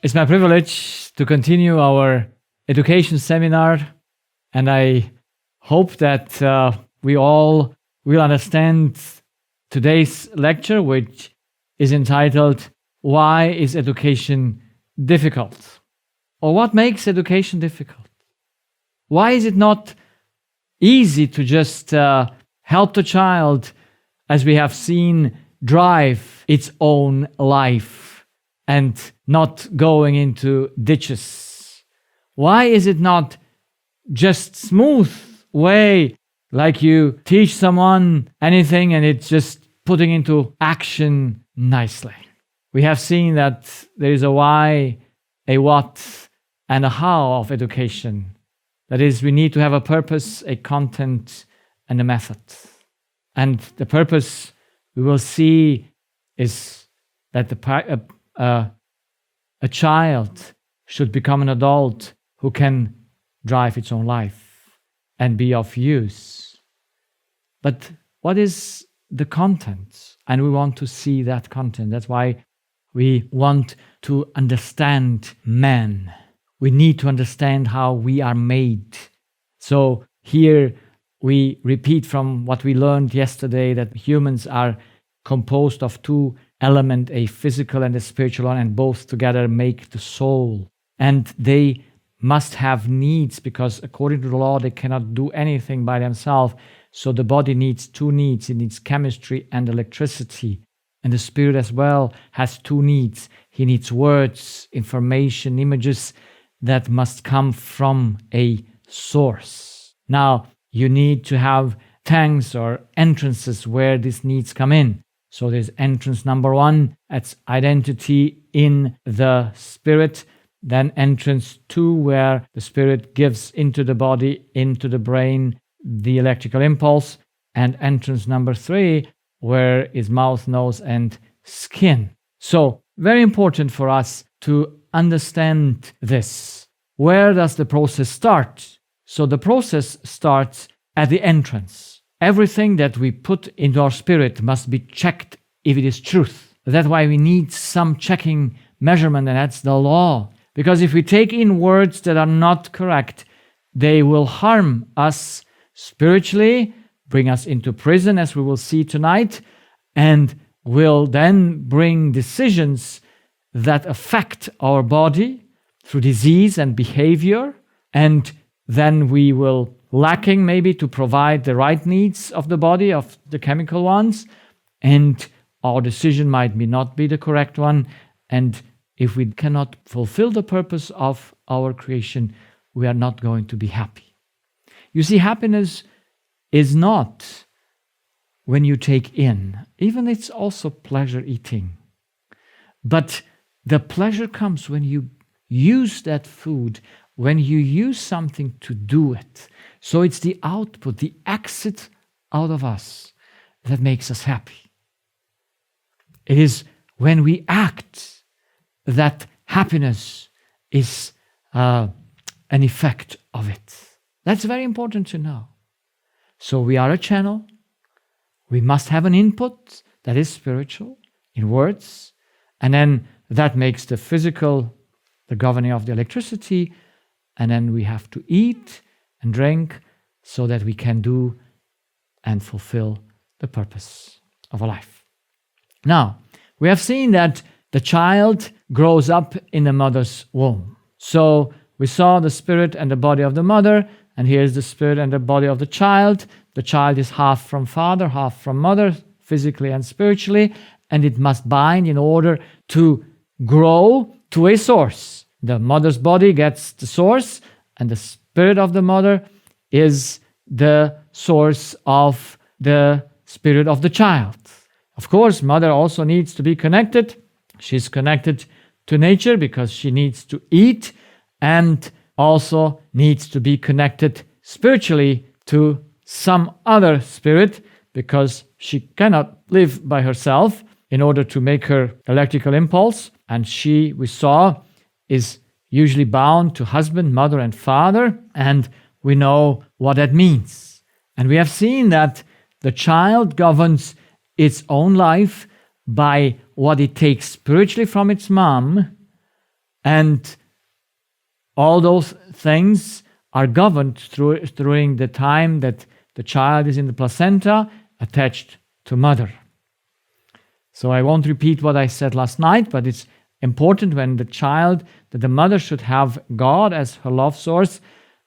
It's my privilege to continue our education seminar, and I hope that we all will understand today's lecture, which is entitled, Why is Education Difficult? Or what makes education difficult? Why is it not easy to just help the child, as we have seen, drive its own life and not going into ditches? Why is it not just smooth way, like you teach someone anything and it's just putting into action nicely? We have seen that there is a why, a what, and a how of education. That is, we need to have a purpose, a content, and a method. And the purpose we will see is that a child should become an adult who can drive its own life and be of use. But what is the content? And we want to see that content. That's why we want to understand man. We need to understand how we are made. So here we repeat from what we learned yesterday, that humans are composed of two elements, a physical and a spiritual one, and both together make the soul. And they must have needs, because according to the law, they cannot do anything by themselves. So the body needs two needs. It needs chemistry and electricity. And the spirit as well has two needs. He needs words, information, images that must come from a source. Now, you need to have tanks or entrances where these needs come in. So there's entrance number one, that's identity in the spirit. Then entrance two, where the spirit gives into the body, into the brain, the electrical impulse. And entrance number three, where is mouth, nose, and skin. So very important for us to understand this. Where does the process start? So the process starts at the entrance. Everything that we put into our spirit must be checked if it is truth. That's why we need some checking measurement, and that's the law. Because if we take in words that are not correct, they will harm us spiritually, bring us into prison, as we will see tonight, and will then bring decisions that affect our body through disease and behavior, and then we will lacking maybe to provide the right needs of the body, of the chemical ones, and our decision might not be the correct one. And if we cannot fulfill the purpose of our creation, we are not going to be happy. You see, happiness is not when you take in, even it's also pleasure eating. But the pleasure comes when you use that food, when you use something to do it. So it's the output, the exit out of us that makes us happy. It is when we act that happiness is an effect of it. That's very important to know. So we are a channel. We must have an input that is spiritual in words. And then that makes the physical the governing of the electricity. And then we have to eat and drink so that we can do and fulfill the purpose of our life. Now, we have seen that the child grows up in the mother's womb. So we saw the spirit and the body of the mother, and here's the spirit and the body of the child. The child is half from father, half from mother, physically and spiritually, and it must bind in order to grow to a source. The mother's body gets the source, and the spirit of the mother is the source of the spirit of the child. Of course, mother also needs to be connected. She's connected to nature because she needs to eat, and also needs to be connected spiritually to some other spirit because she cannot live by herself in order to make her electrical impulse. And she, we saw, is usually bound to husband, mother, and father, and we know what that means. And we have seen that the child governs its own life by what it takes spiritually from its mom And all those things are governed during the time that the child is in the placenta, attached to mother. So I won't repeat what I said last night, but it's important when that the mother should have God as her love source,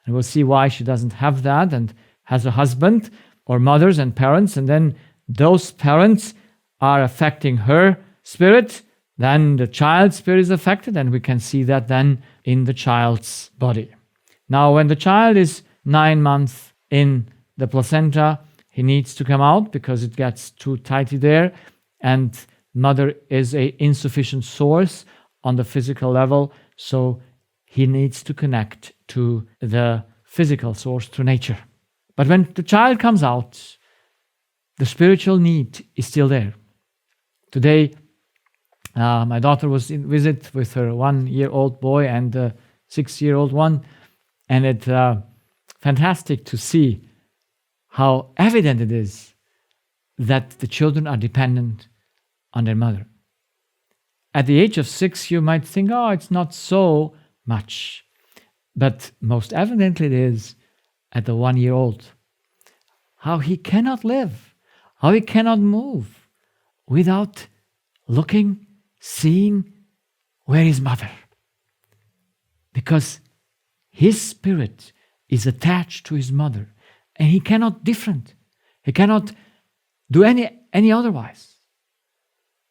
and we'll see why she doesn't have that and has a husband or mothers and parents, and then those parents are affecting her spirit, then the child's spirit is affected, and we can see that then in the child's body. Now, when the child is 9 months in the placenta, he needs to come out because it gets too tighty there, and mother is an insufficient source on the physical level, so he needs to connect to the physical source, to nature. But when the child comes out, the spiritual need is still there. Today, my daughter was in visit with her 1-year-old boy and a 6-year-old one, and it's fantastic to see how evident it is that the children are dependent on their mother. At the age of 6, you might think, oh, it's not so much. But most evidently it is at the 1-year-old. How he cannot live, how he cannot move without looking, seeing where is mother. Because his spirit is attached to his mother, and he cannot different. He cannot do any otherwise.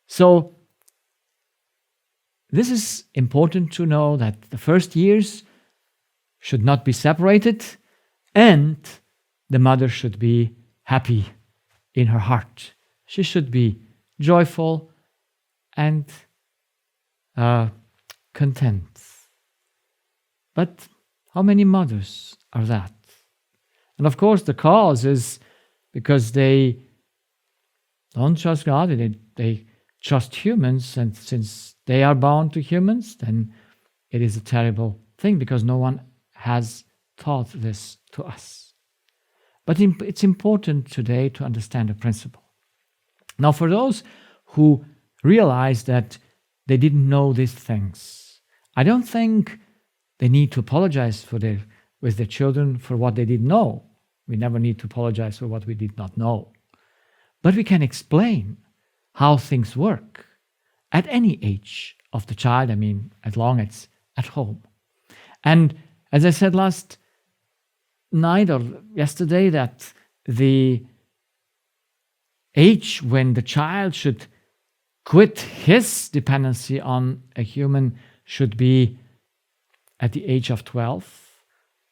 So this is important to know, that the first years should not be separated, and the mother should be happy in her heart. She should be joyful and content. But how many mothers are that? And of course, the cause is because they don't trust God, they trust humans, and since they are bound to humans, then it is a terrible thing because no one has taught this to us. But it's important today to understand the principle. Now, for those who realize that they didn't know these things, I don't think they need to apologize with their children for what they didn't know. We never need to apologize for what we did not know. But we can explain how things work at any age of the child, as long as it's at home. And as I said last night or yesterday, that the age when the child should quit his dependency on a human should be at the age of 12.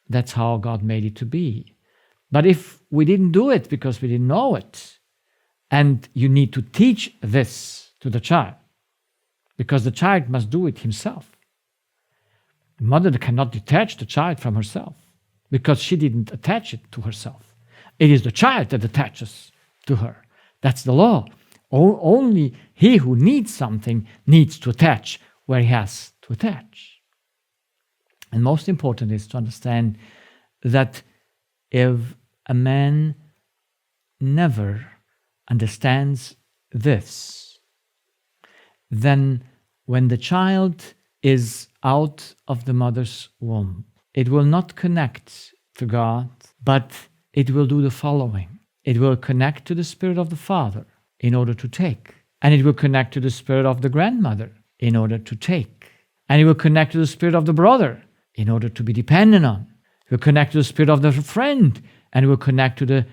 That's how God made it to be. But if we didn't do it because we didn't know it, and you need to teach this to the child, because the child must do it himself. The mother cannot detach the child from herself because she didn't attach it to herself. It is the child that attaches to her. That's the law. Only he who needs something needs to attach where he has to attach. And most important is to understand that if a man never understands this, then when the child is out of the mother's womb, it will not connect to God, but it will do the following. It will connect to the spirit of the father in order to take. And it will connect to the spirit of the grandmother in order to take. And it will connect to the spirit of the brother in order to be dependent on. It will connect to the spirit of the friend, and it will connect to the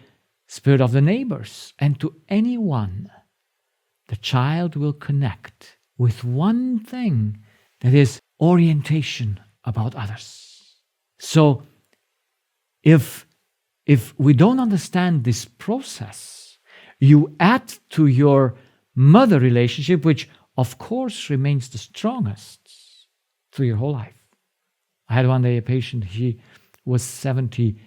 spirit of the neighbors. And to anyone, the child will connect with one thing, that is orientation about others. So if we don't understand this process, you add to your mother relationship, which of course remains the strongest through your whole life. I had one day a patient, he was 70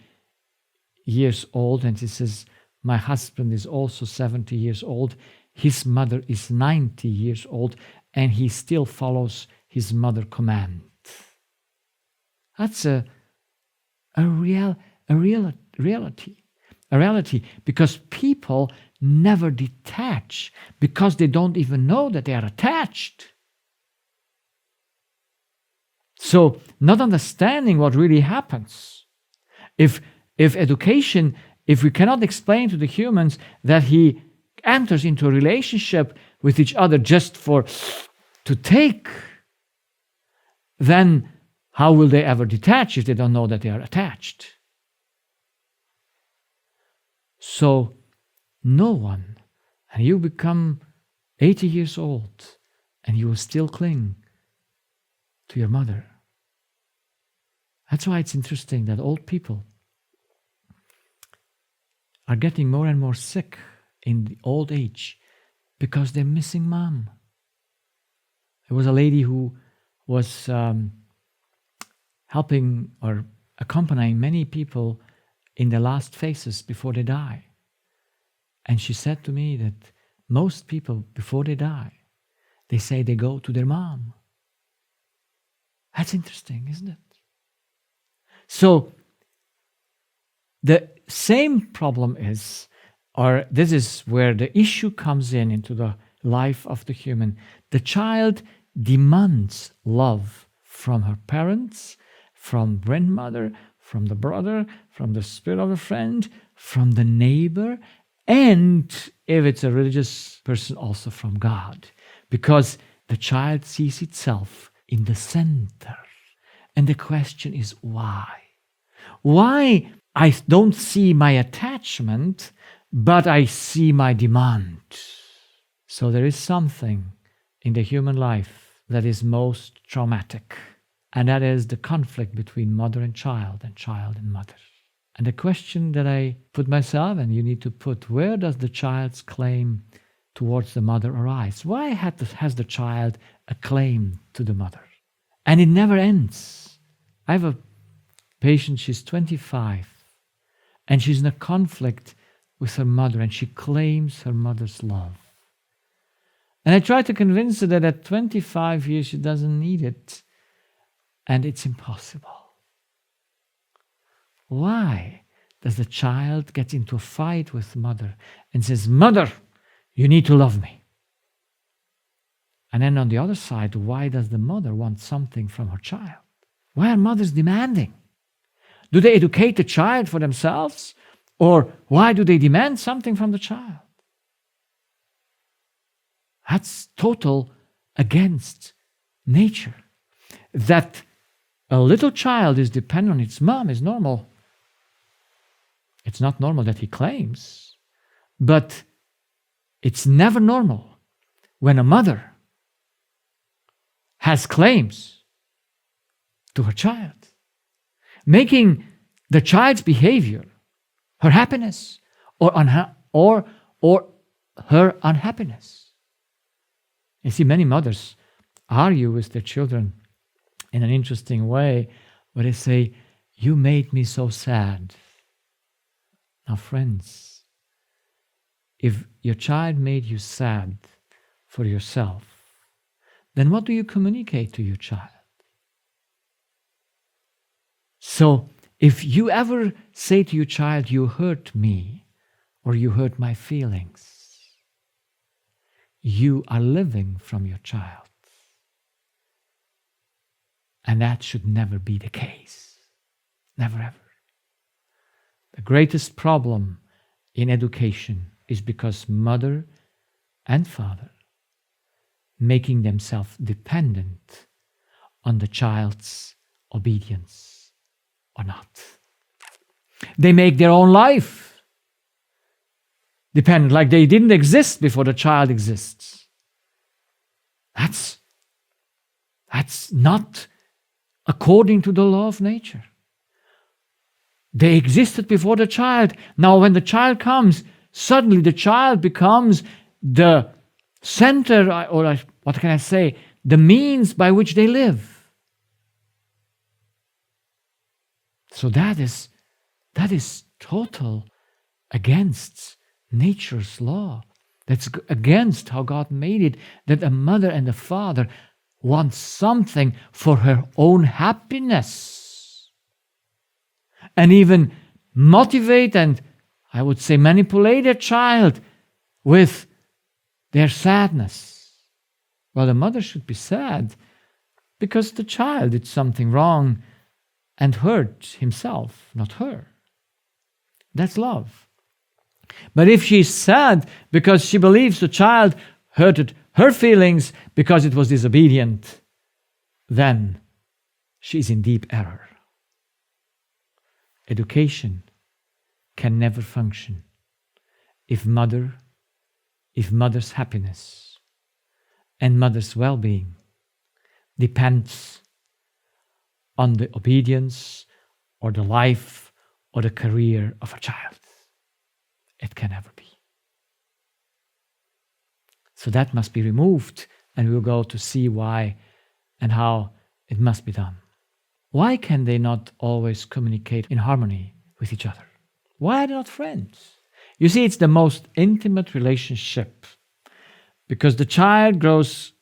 years old, and he says, my husband is also 70 years old. His mother is 90 years old, and he still follows his mother command. That's a reality, because people never detach, because they don't even know that they are attached. So not understanding what really happens. If education, if we cannot explain to the humans that he enters into a relationship with each other just to take, then how will they ever detach if they don't know that they are attached? So no one, and you become 80 years old and you will still cling to your mother. That's why it's interesting that old people are getting more and more sick in the old age because they're missing mom. There was a lady who was helping or accompanying many people in the last phases before they die. And she said to me that most people, before they die, they say they go to their mom. That's interesting, isn't it? So the same problem is, or this is where the issue comes into the life of the human. The child demands love from her parents, from grandmother, from the brother, from the spirit of a friend, from the neighbor, and if it's a religious person, also from God. Because the child sees itself in the center. And the question is why? Why I don't see my attachment, but I see my demand? So there is something in the human life that is most traumatic, and that is the conflict between mother and child and mother. And the question that I put myself, and you need to put, where does the child's claim towards the mother arise? Why has the child a claim to the mother? And it never ends. I have a patient, she's 25, and she's in a conflict with her mother, and she claims her mother's love. And I try to convince her that at 25 years she doesn't need it, and it's impossible. Why does the child get into a fight with mother and says, "Mother, you need to love me"? And then on the other side, why does the mother want something from her child? Why are mothers demanding? Do they educate the child for themselves? Or why do they demand something from the child? That's total against nature. That a little child is dependent on its mom is normal. It's not normal that he claims, but it's never normal when a mother has claims to her child, making the child's behavior her happiness or her unhappiness. You see, many mothers argue with their children in an interesting way, where they say, "You made me so sad." Now, friends, if your child made you sad for yourself, then what do you communicate to your child? So, if you ever say to your child, "You hurt me," or "You hurt my feelings," you are living from your child. And that should never be the case. Never ever. The greatest problem in education is because mother and father making themselves dependent on the child's obedience or not. They make their own life dependent, like they didn't exist before the child exists. That's not according to the law of nature. They existed before the child. Now, when the child comes, suddenly the child becomes the center, or what can I say, the means by which they live. So that is total against nature's law. That's against how God made it, that a mother and a father want something for her own happiness. And even motivate and, I would say, manipulate their child with their sadness. Well, the mother should be sad because the child did something wrong and hurt himself, not her. That's love. But if she's sad because she believes the child hurted her feelings because it was disobedient, then she's in deep error. Education can never function if mother's happiness and mother's well-being depends on the obedience or the life or the career of a child. It can never be. So that must be removed, and we'll go to see why and how it must be done. Why can they not always communicate in harmony with each other? Why are they not friends? You see, it's the most intimate relationship because the child grows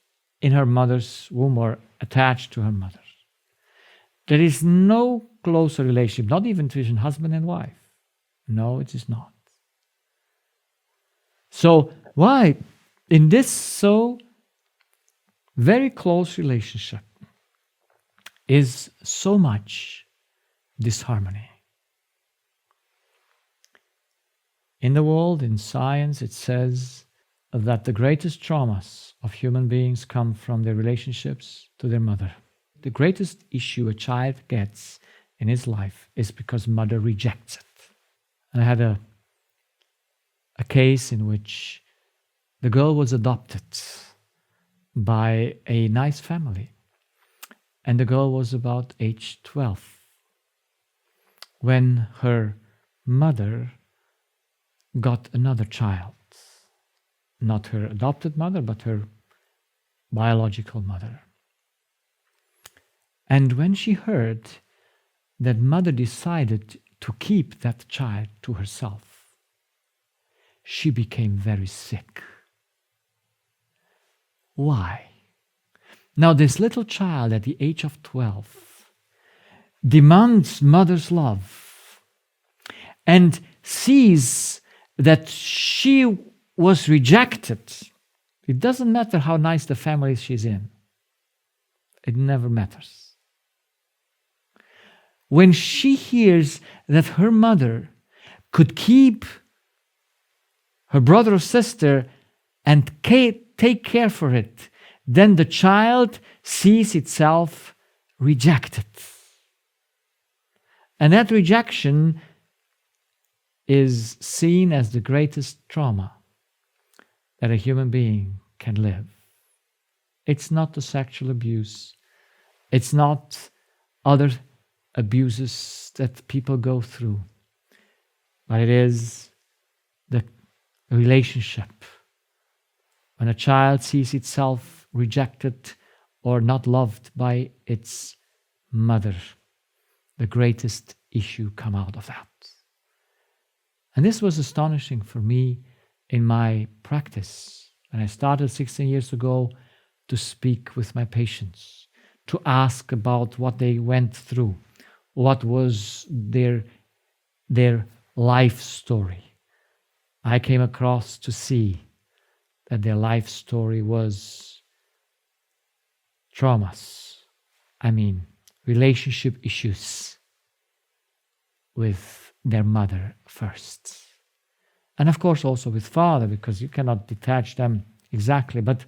in her mother's womb or attached to her mother. There is no closer relationship, not even between husband and wife. No, it is not. So why, in this so very close relationship, is so much disharmony? In the world, in science, it says that the greatest traumas of human beings come from their relationships to their mother. The greatest issue a child gets in his life is because mother rejects it. And I had a case in which the girl was adopted by a nice family. And the girl was about age 12 when her mother got another child. Not her adopted mother, but her biological mother. And when she heard that mother decided to keep that child to herself, she became very sick. Why? Now this little child at the age of 12 demands mother's love and sees that she was rejected. It doesn't matter how nice the family she's in. It never matters. When she hears that her mother could keep her brother or sister and take care for it, then the child sees itself rejected. And that rejection is seen as the greatest trauma that a human being can live. It's not the sexual abuse. It's not other abuses that people go through. But it is the relationship. When a child sees itself rejected or not loved by its mother, the greatest issue come out of that. And this was astonishing for me in my practice. When I started 16 years ago to speak with my patients, to ask about what they went through, what was their life story, I came across to see that their life story was traumas. Relationship issues with their mother first. And of course also with father, because you cannot detach them exactly, but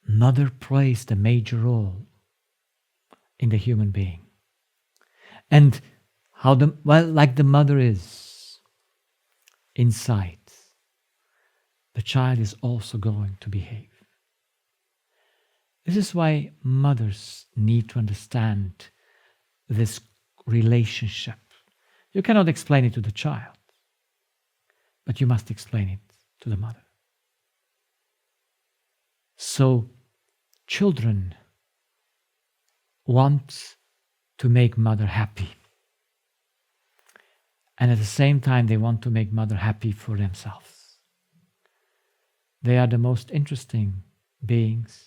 mother plays the major role in the human being. And like the mother is inside, the child is also going to behave. This is why mothers need to understand this relationship. You cannot explain it to the child, but you must explain it to the mother. So, children want to make mother happy. And at the same time, they want to make mother happy for themselves. They are the most interesting beings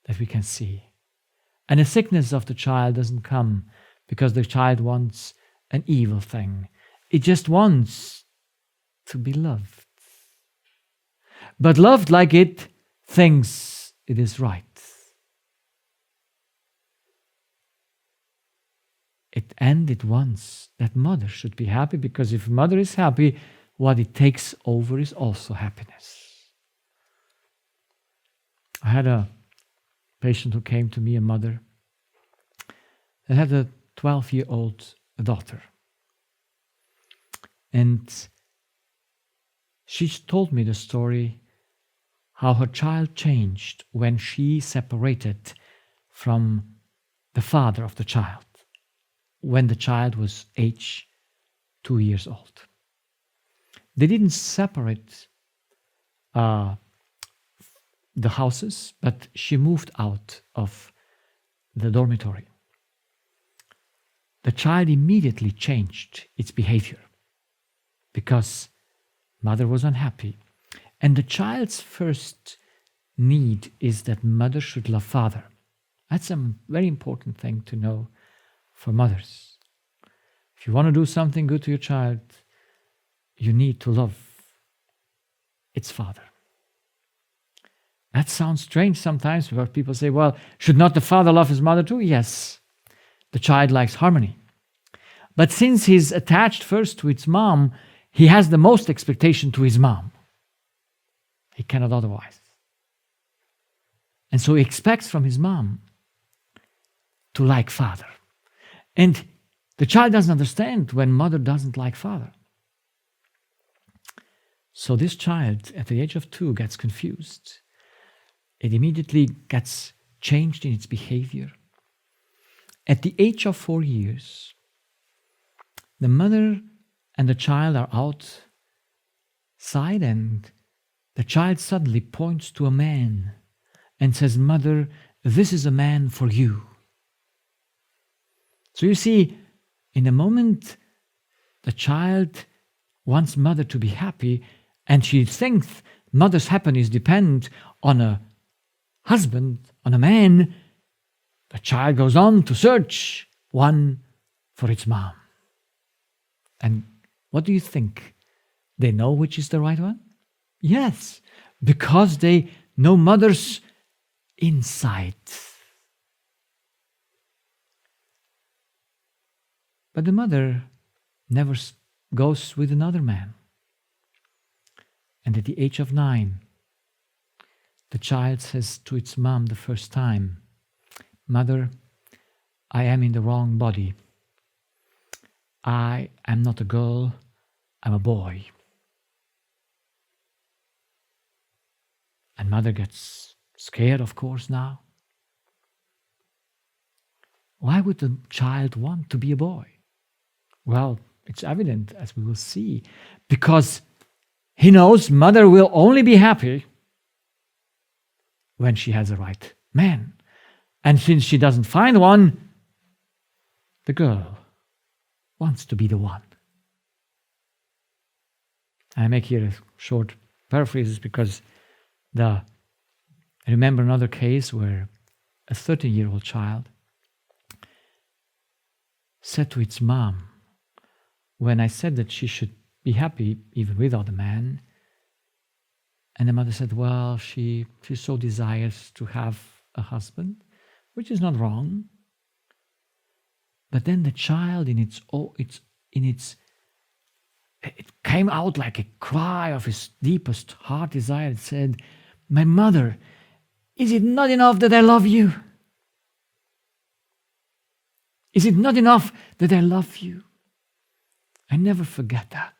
that we can see. And the sickness of the child doesn't come because the child wants an evil thing. It just wants to be loved. But loved like it thinks it is right. It ended once that mother should be happy, because if mother is happy, what it takes over is also happiness. I had a patient who came to me, a mother, that had a 12-year-old daughter. And she told me the story how her child changed when she separated from the father of the child, when the child was age 2 years old. They didn't separate the houses, but she moved out of the dormitory. The child immediately changed its behavior because mother was unhappy. And the child's first need is that mother should love father. That's a very important thing to know for mothers. If you want to do something good to your child, you need to love its father. That sounds strange sometimes, where people say, well, should not the father love his mother too? Yes, the child likes harmony. But since he's attached first to its mom, he has the most expectation to his mom. He cannot otherwise. And so he expects from his mom to like father. And the child doesn't understand when mother doesn't like father. So this child, at the age of 2, gets confused. It immediately gets changed in its behavior. At the age of 4 years, the mother and the child are outside, and the child suddenly points to a man and says, "Mother, this is a man for you." So you see, in a moment, the child wants mother to be happy, and she thinks mother's happiness depends on a husband, on a man. The child goes on to search one for its mom. And what do you think? They know which is the right one? Yes, because they know mother's insight. But the mother never goes with another man. And at the age of 9, the child says to its mom the first time, "Mother, I am in the wrong body. I am not a girl, I'm a boy." And mother gets scared, of course, now. Why would the child want to be a boy? Well, it's evident, as we will see, because he knows mother will only be happy when she has the right man. And since she doesn't find one, the girl wants to be the one. I make here a short paraphrase because I remember another case where a 13-year-old child said to its mom, when I said that she should be happy even without a man, and the mother said, well, she so desires to have a husband, which is not wrong. But then the child it came out like a cry of his deepest heart desire. It said, "My mother, is it not enough that I love you? Is it not enough that I love you?" I never forget that.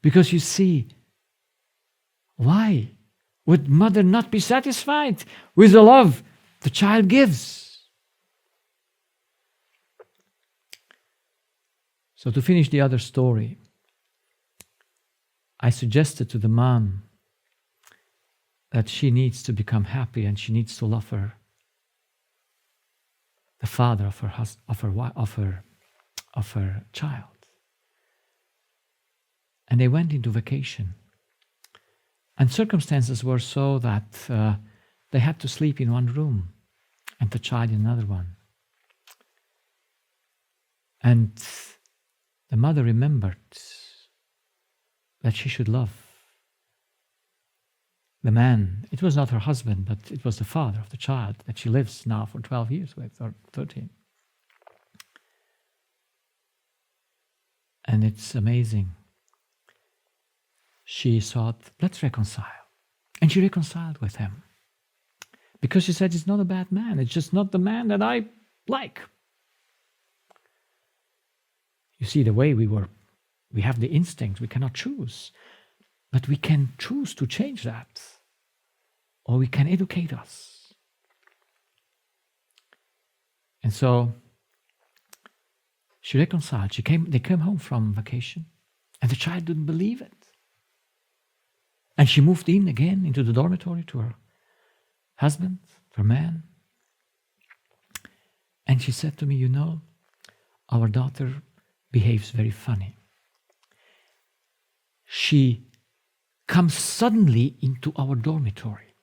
Because you see, why would mother not be satisfied with the love the child gives? So to finish the other story, I suggested to the mom that she needs to become happy and she needs to love the father of her child. And they went into vacation. And circumstances were so that they had to sleep in one room and the child in another one. And the mother remembered that she should love the man, it was not her husband, but it was the father of the child that she lives now for 12 years with, or 13. And it's amazing. She thought, let's reconcile. And she reconciled with him. Because she said, he's not a bad man. It's just not the man that I like. You see, the way we have the instinct, we cannot choose. But we can choose to change that. Or we can educate us. And so she reconciled. They came home from vacation. And the child didn't believe it. And she moved in again into the dormitory to her husband, her man. And she said to me, you know, our daughter behaves very funny. She comes suddenly into our dormitory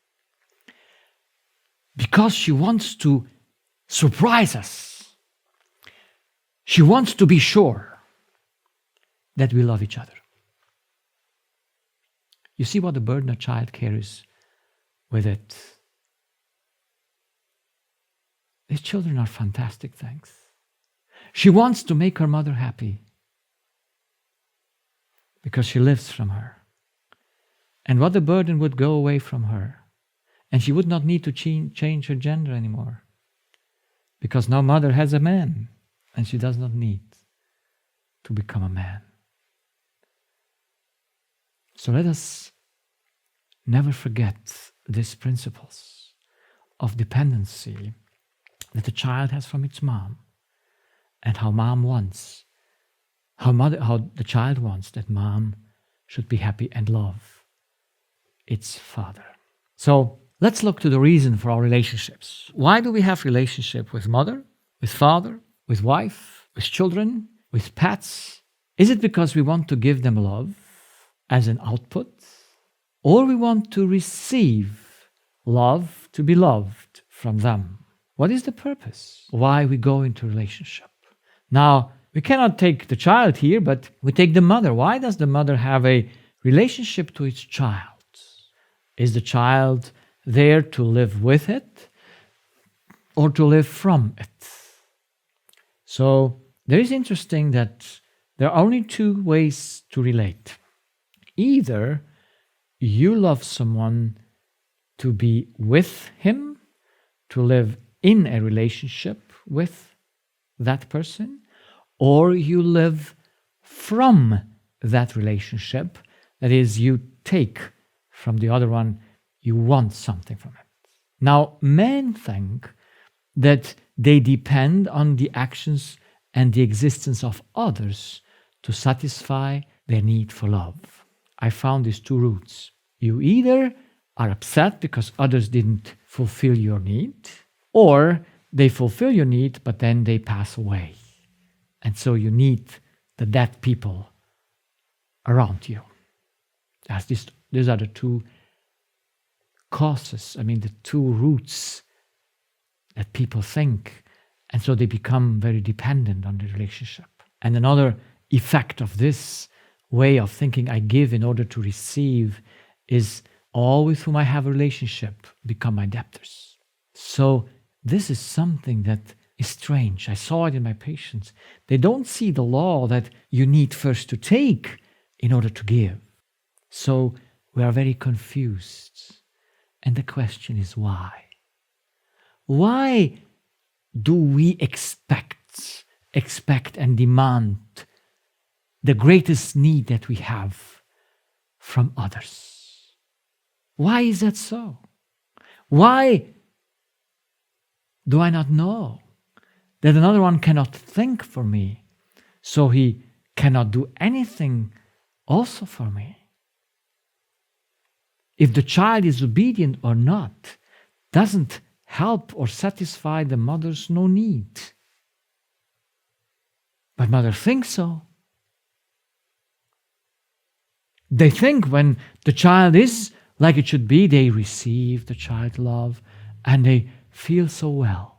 because she wants to surprise us. She wants to be sure that we love each other. You see what the burden a child carries with it. These children are fantastic things. She wants to make her mother happy because she lives from her. And what the burden would go away from her. And she would not need to change her gender anymore. Because now mother has a man and she does not need to become a man. So let us never forget these principles of dependency that the child has from its mom, and how the child wants that mom should be happy and love its father. So let's look to the reason for our relationships. Why do we have relationship with mother, with father, with wife, with children, with pets? Is it because we want to give them love as an output, or we want to receive love to be loved from them? What is the purpose? Why we go into relationship? Now, we cannot take the child here, but we take the mother. Why does the mother have a relationship to its child? Is the child there to live with it or to live from it? So, there is interesting that there are only two ways to relate. Either you love someone to be with him, to live in a relationship with that person, or you live from that relationship. That is, you take from the other one, you want something from it. Now, men think that they depend on the actions and the existence of others to satisfy their need for love. I found these two roots. You either are upset because others didn't fulfill your need, or they fulfill your need, but then they pass away. And so you need the dead people around you. These are the two causes, the two roots that people think. And so they become very dependent on the relationship. And another effect of this way of thinking, I give in order to receive, is all with whom I have a relationship become my debtors. So this is something that is strange. I saw it in my patients. They don't see the law that you need first to take in order to give. So we are very confused. And the question is why? Why do we expect and demand the greatest need that we have from others? Why is that so? Why do I not know that another one cannot think for me, so he cannot do anything also for me? If the child is obedient or not doesn't help or satisfy the mother's no need. But mother thinks so. They think when the child is like it should be, they receive the child love and they feel so well.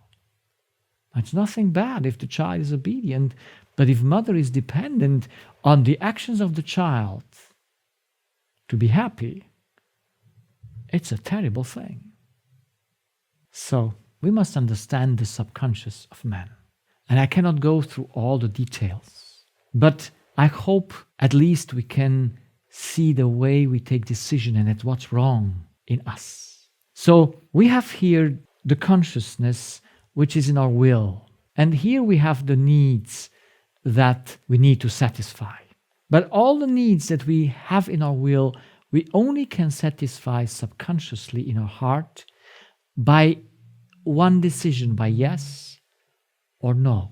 It's nothing bad if the child is obedient, but if mother is dependent on the actions of the child to be happy, it's a terrible thing. So we must understand the subconscious of man. And I cannot go through all the details, but I hope at least we can see the way we take decision and at what's wrong in us. So we have here the consciousness which is in our will. And here we have the needs that we need to satisfy. But all the needs that we have in our will, we only can satisfy subconsciously in our heart by one decision, by yes or no.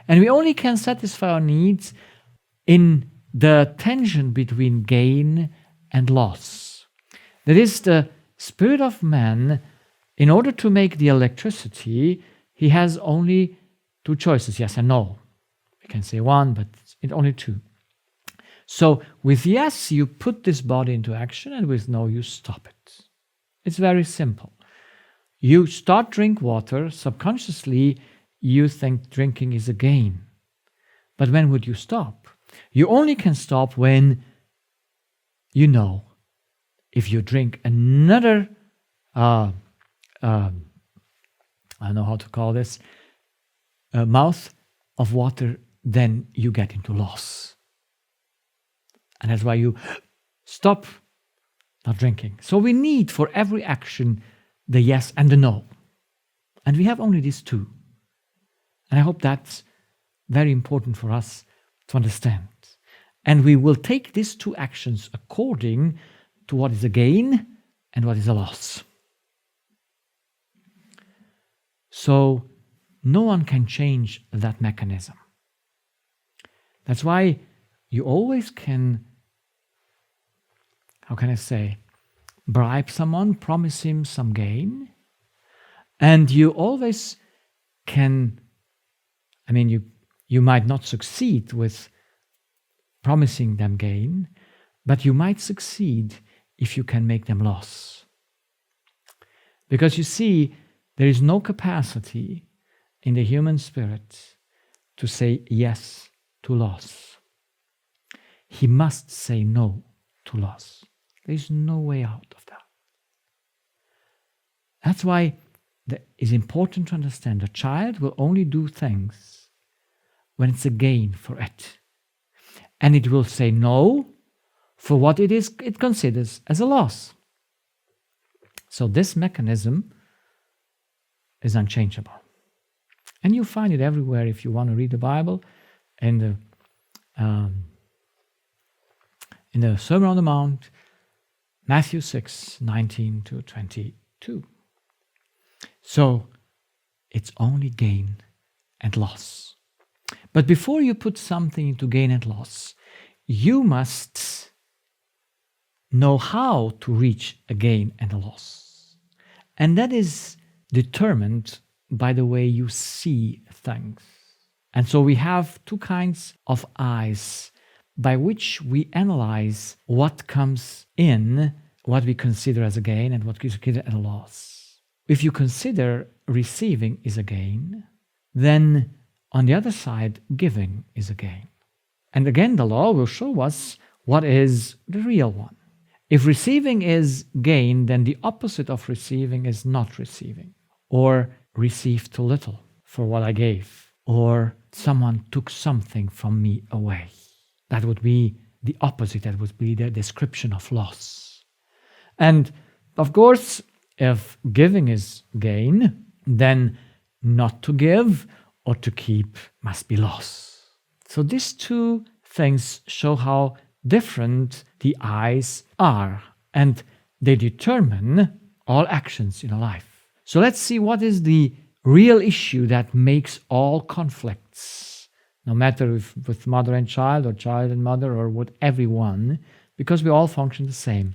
And we only can satisfy our needs in the tension between gain and loss. That is, the spirit of man, in order to make the electricity, he has only two choices, yes and no. We can say one, but it's only two. So with yes, you put this body into action, and with no, you stop it. It's very simple. You start drink water, subconsciously you think drinking is a gain. But when would you stop? You only can stop when you know if you drink another, I don't know how to call this, mouth of water, then you get into loss. And that's why you stop not drinking. So we need for every action the yes and the no. And we have only these two. And I hope that's very important for us to understand. And we will take these two actions according to what is a gain and what is a loss. So no one can change that mechanism. That's why you always can, how can I say, bribe someone, promise him some gain, and you always can, you might not succeed with promising them gain, but you might succeed if you can make them loss. Because you see, there is no capacity in the human spirit to say yes to loss. He must say no to loss. There is no way out of that. That's why it is important to understand a child will only do things when it's a gain for it. And it will say no for what it considers as a loss. So this mechanism is unchangeable. And you find it everywhere if you want to read the Bible, in the Sermon on the Mount, Matthew 6, 19 to 22. So it's only gain and loss. But before you put something into gain and loss, you must know how to reach a gain and a loss. And that is determined by the way you see things. And so we have two kinds of eyes by which we analyze what comes in, what we consider as a gain and what we consider as a loss. If you consider receiving is a gain, then on the other side, giving is a gain. And again, the law will show us what is the real one. If receiving is gain, then the opposite of receiving is not receiving, or received too little for what I gave, or someone took something from me away. That would be the opposite. That would be the description of loss. And of course, if giving is gain, then not to give or to keep must be loss. So these two things show how different the eyes are, and they determine all actions in a life. So let's see what is the real issue that makes all conflicts, no matter if with mother and child, or child and mother, or with everyone, because we all function the same.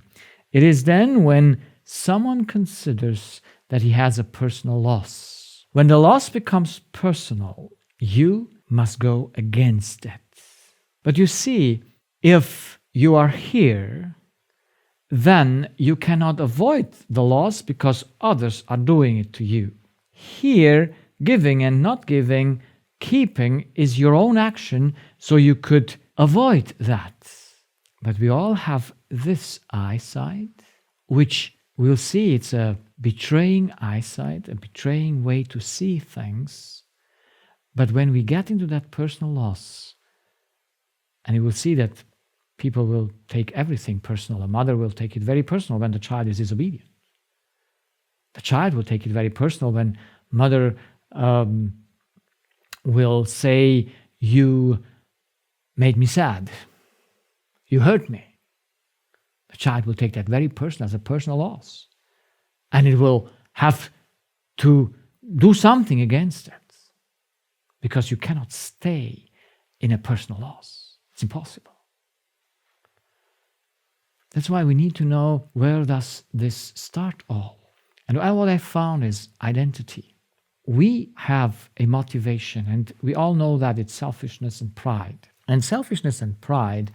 It is then when someone considers that he has a personal loss. When the loss becomes personal, you must go against it. But you see, if you are here, then you cannot avoid the loss because others are doing it to you. Here, giving and not giving, keeping is your own action, so you could avoid that. But we all have this eyesight, which we'll see it's a betraying eyesight, a betraying way to see things. But when we get into that personal loss, and you will see that people will take everything personal. A mother will take it very personal when the child is disobedient. The child will take it very personal when mother will say, "You made me sad. You hurt me." The child will take that very personal as a personal loss. And it will have to do something against it. Because you cannot stay in a personal loss. It's impossible. That's why we need to know, where does this start all? And what I found is identity. We have a motivation, and we all know that it's selfishness and pride. And selfishness and pride,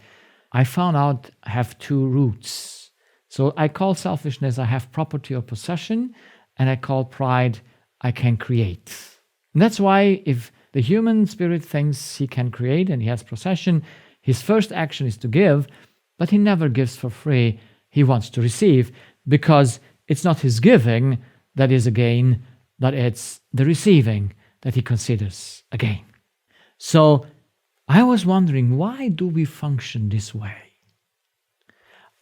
I found out, have two roots. So I call selfishness, I have property or possession, and I call pride, I can create. And that's why if the human spirit thinks he can create and he has possession, his first action is to give, but he never gives for free. He wants to receive, because it's not his giving that is a gain, but it's the receiving that he considers a gain. So I was wondering, why do we function this way?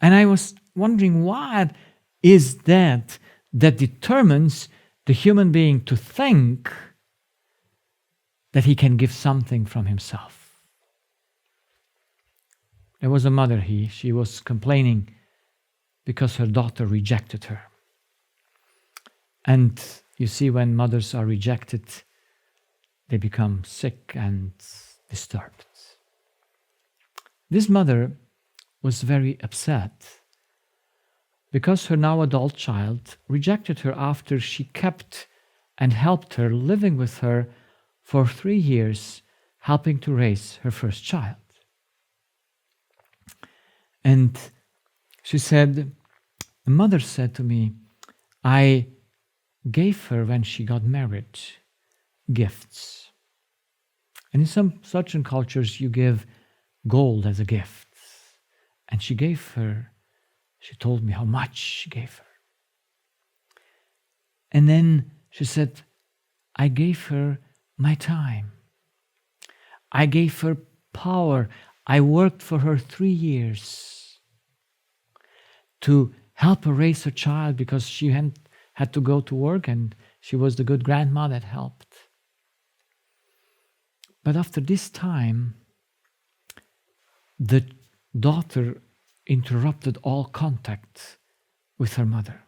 And I was wondering, what is that determines the human being to think that he can give something from himself? There was a mother, she was complaining because her daughter rejected her. And you see, when mothers are rejected, they become sick and disturbed. This mother was very upset because her now adult child rejected her after she kept and helped her, living with her for 3 years, helping to raise her first child. And she said, the mother said to me, I gave her, when she got married, gifts. And in some certain cultures, you give gold as a gift. And she told me how much she gave her. And then she said, I gave her my time. I gave her power. I worked for her 3 years to help her raise her child, because she had to go to work, and she was the good grandma that helped. But after this time, the daughter interrupted all contact with her mother.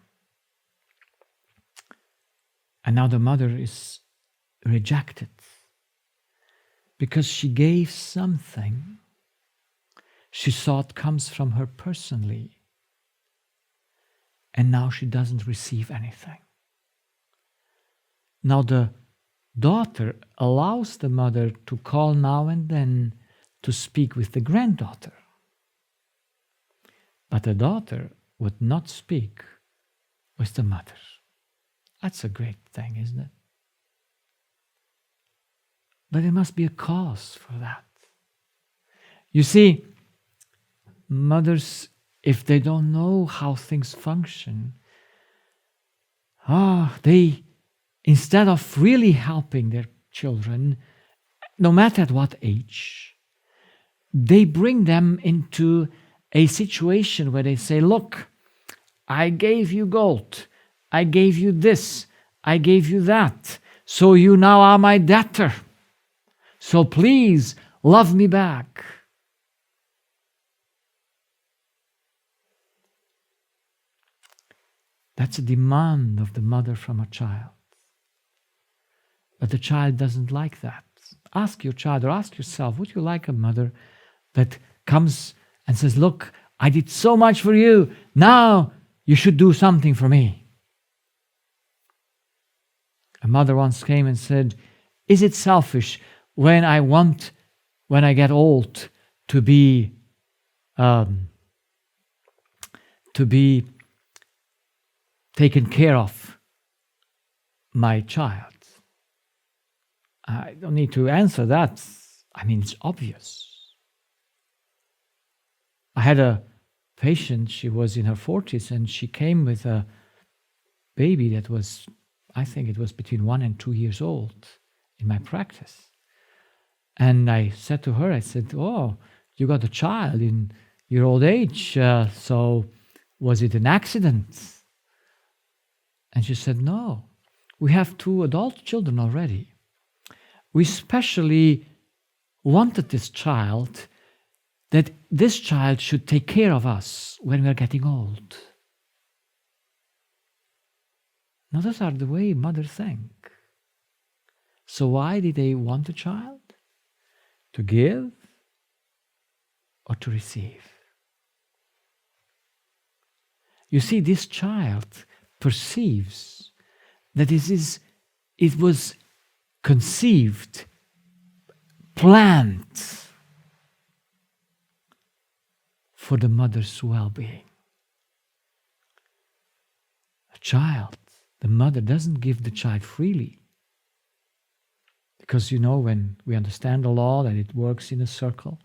And now the mother is rejected because she gave something she thought comes from her personally, and now she doesn't receive anything. Now the daughter allows the mother to call now and then to speak with the granddaughter. But the daughter would not speak with the mother. That's a great thing, isn't it? But there must be a cause for that. You see, mothers, if they don't know how things function, they, instead of really helping their children, no matter at what age, they bring them into a situation where they say, look, I gave you gold, I gave you this, I gave you that, so you now are my debtor. So please love me back. That's a demand of the mother from a child. But the child doesn't like that. Ask your child, or ask yourself, would you like a mother that comes and says, look, I did so much for you, now you should do something for me? A mother once came and said, is it selfish when I get old, to be taken care of my child? I don't need to answer that. I mean, it's obvious. I had a patient, she was in her 40s, and she came with a baby that was, I think it was between 1 and 2 years old in my practice. And I said to her, I said, oh, you got a child in your old age, so was it an accident? And she said, no, we have 2 adult children already. We especially wanted this child, that this child should take care of us when we're getting old. Now, those are the way mothers think. So why did they want a child? To give or to receive? You see, this child perceives that it was conceived, planned for the mother's well-being. A child, the mother doesn't give the child freely. Because when we understand the law that it works in a circle,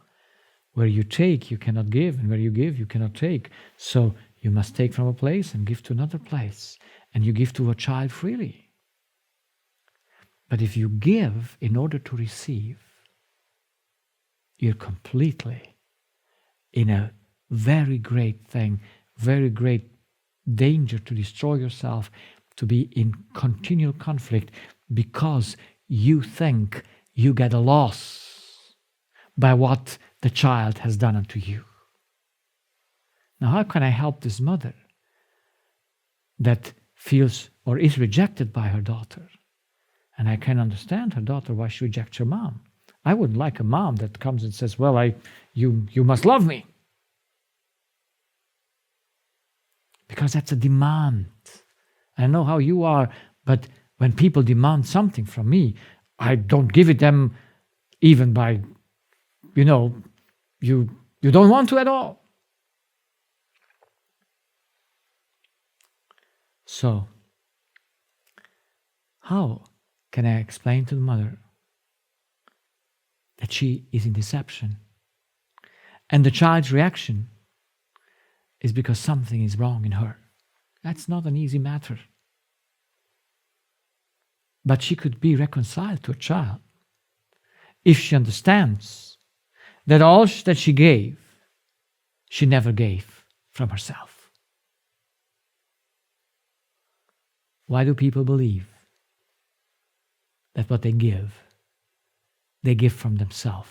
where you take, you cannot give, and where you give, you cannot take. So you must take from a place and give to another place, and you give to a child freely. But if you give in order to receive, you're completely in a very great thing, very great danger to destroy yourself, to be in continual conflict, because you think you get a loss by what the child has done unto you. Now, how can I help this mother that feels or is rejected by her daughter? And I can understand her daughter why she rejects her mom. I wouldn't like a mom that comes and says, well, you must love me. Because that's a demand. I know how you are, but when people demand something from me, I don't give it them even by, you don't want to at all. So, how can I explain to the mother that she is in deception? And the child's reaction is because something is wrong in her. That's not an easy matter. But she could be reconciled to a child if she understands that all that she gave, she never gave from herself. Why do people believe that what they give from themselves?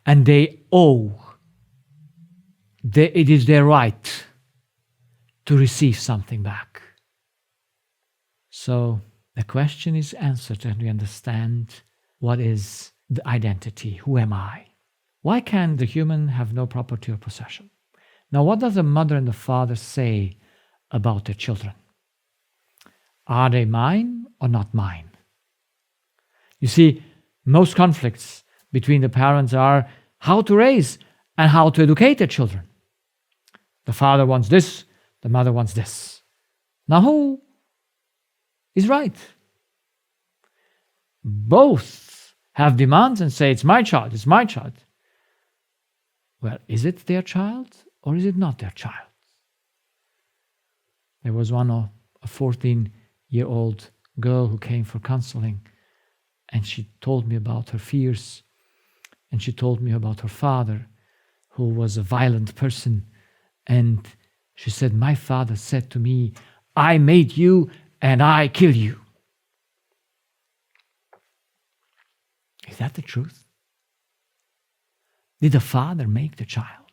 And they owe, it is their right to receive something back. So the question is answered and we understand what is the identity. Who am I? Why can the human have no property or possession? Now, what does the mother and the father say about their children? Are they mine or not mine? You see, most conflicts between the parents are how to raise and how to educate their children. The father wants this, the mother wants this. Now, who is right? Both have demands and say, it's my child, it's my child. Well, is it their child or is it not their child? There was a 14-year-old girl who came for counseling, and she told me about her fears, and she told me about her father, who was a violent person, and she said, my father said to me, I made you and I kill you. Is that the truth? Did the father make the child?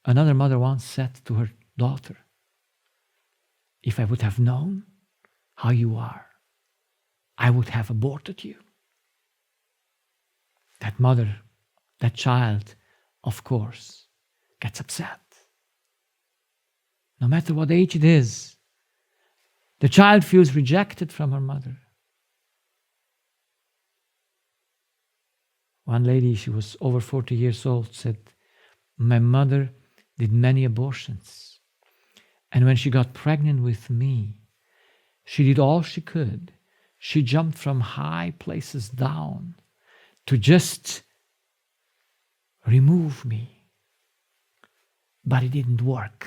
Another mother once said to her daughter, if I would have known how you are, I would have aborted you. That mother, that child, of course, gets upset. No matter what age it is, the child feels rejected from her mother. One lady, she was over 40 years old, said, my mother did many abortions. And when she got pregnant with me, she did all she could. She jumped from high places down to just remove me. But it didn't work.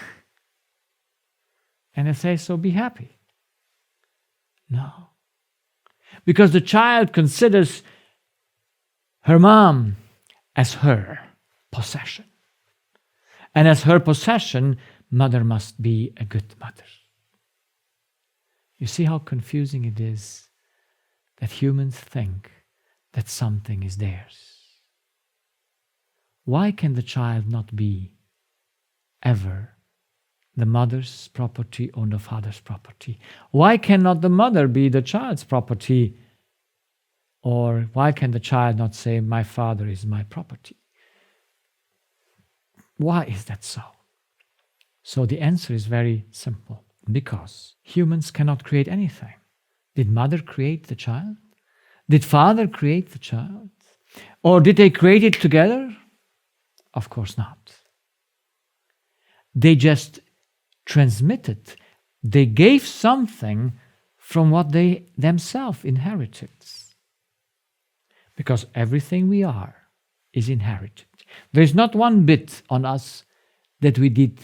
And I say, so be happy. No. Because the child considers her mom as her possession. And as her possession, mother must be a good mother. You see how confusing it is that humans think that something is theirs. Why can the child not be ever the mother's property or the father's property? Why cannot the mother be the child's property? Or why can the child not say, my father is my property? Why is that so? So the answer is very simple. Because humans cannot create anything. Did mother create the child? Did father create the child? Or did they create it together? Of course not. They just transmitted. They gave something from what they themselves inherited. Because everything we are is inherited. There is not one bit on us that we did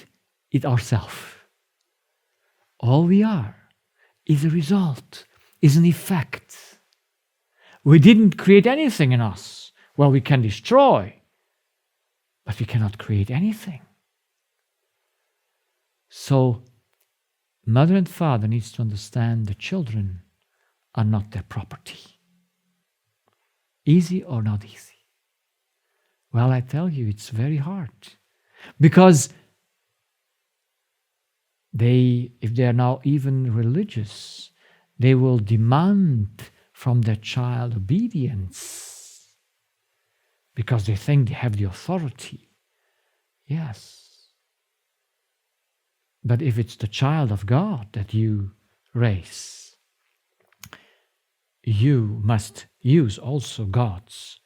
it ourselves. All we are is a result, is an effect. We didn't create anything in us. Well, we can destroy, but we cannot create anything. So, mother and father needs to understand the children are not their property. Easy or not easy? Well, I tell you, it's very hard. Because if they are now even religious, they will demand from their child obedience because they think they have the authority. Yes. But if it's the child of God that you raise, you must use also God's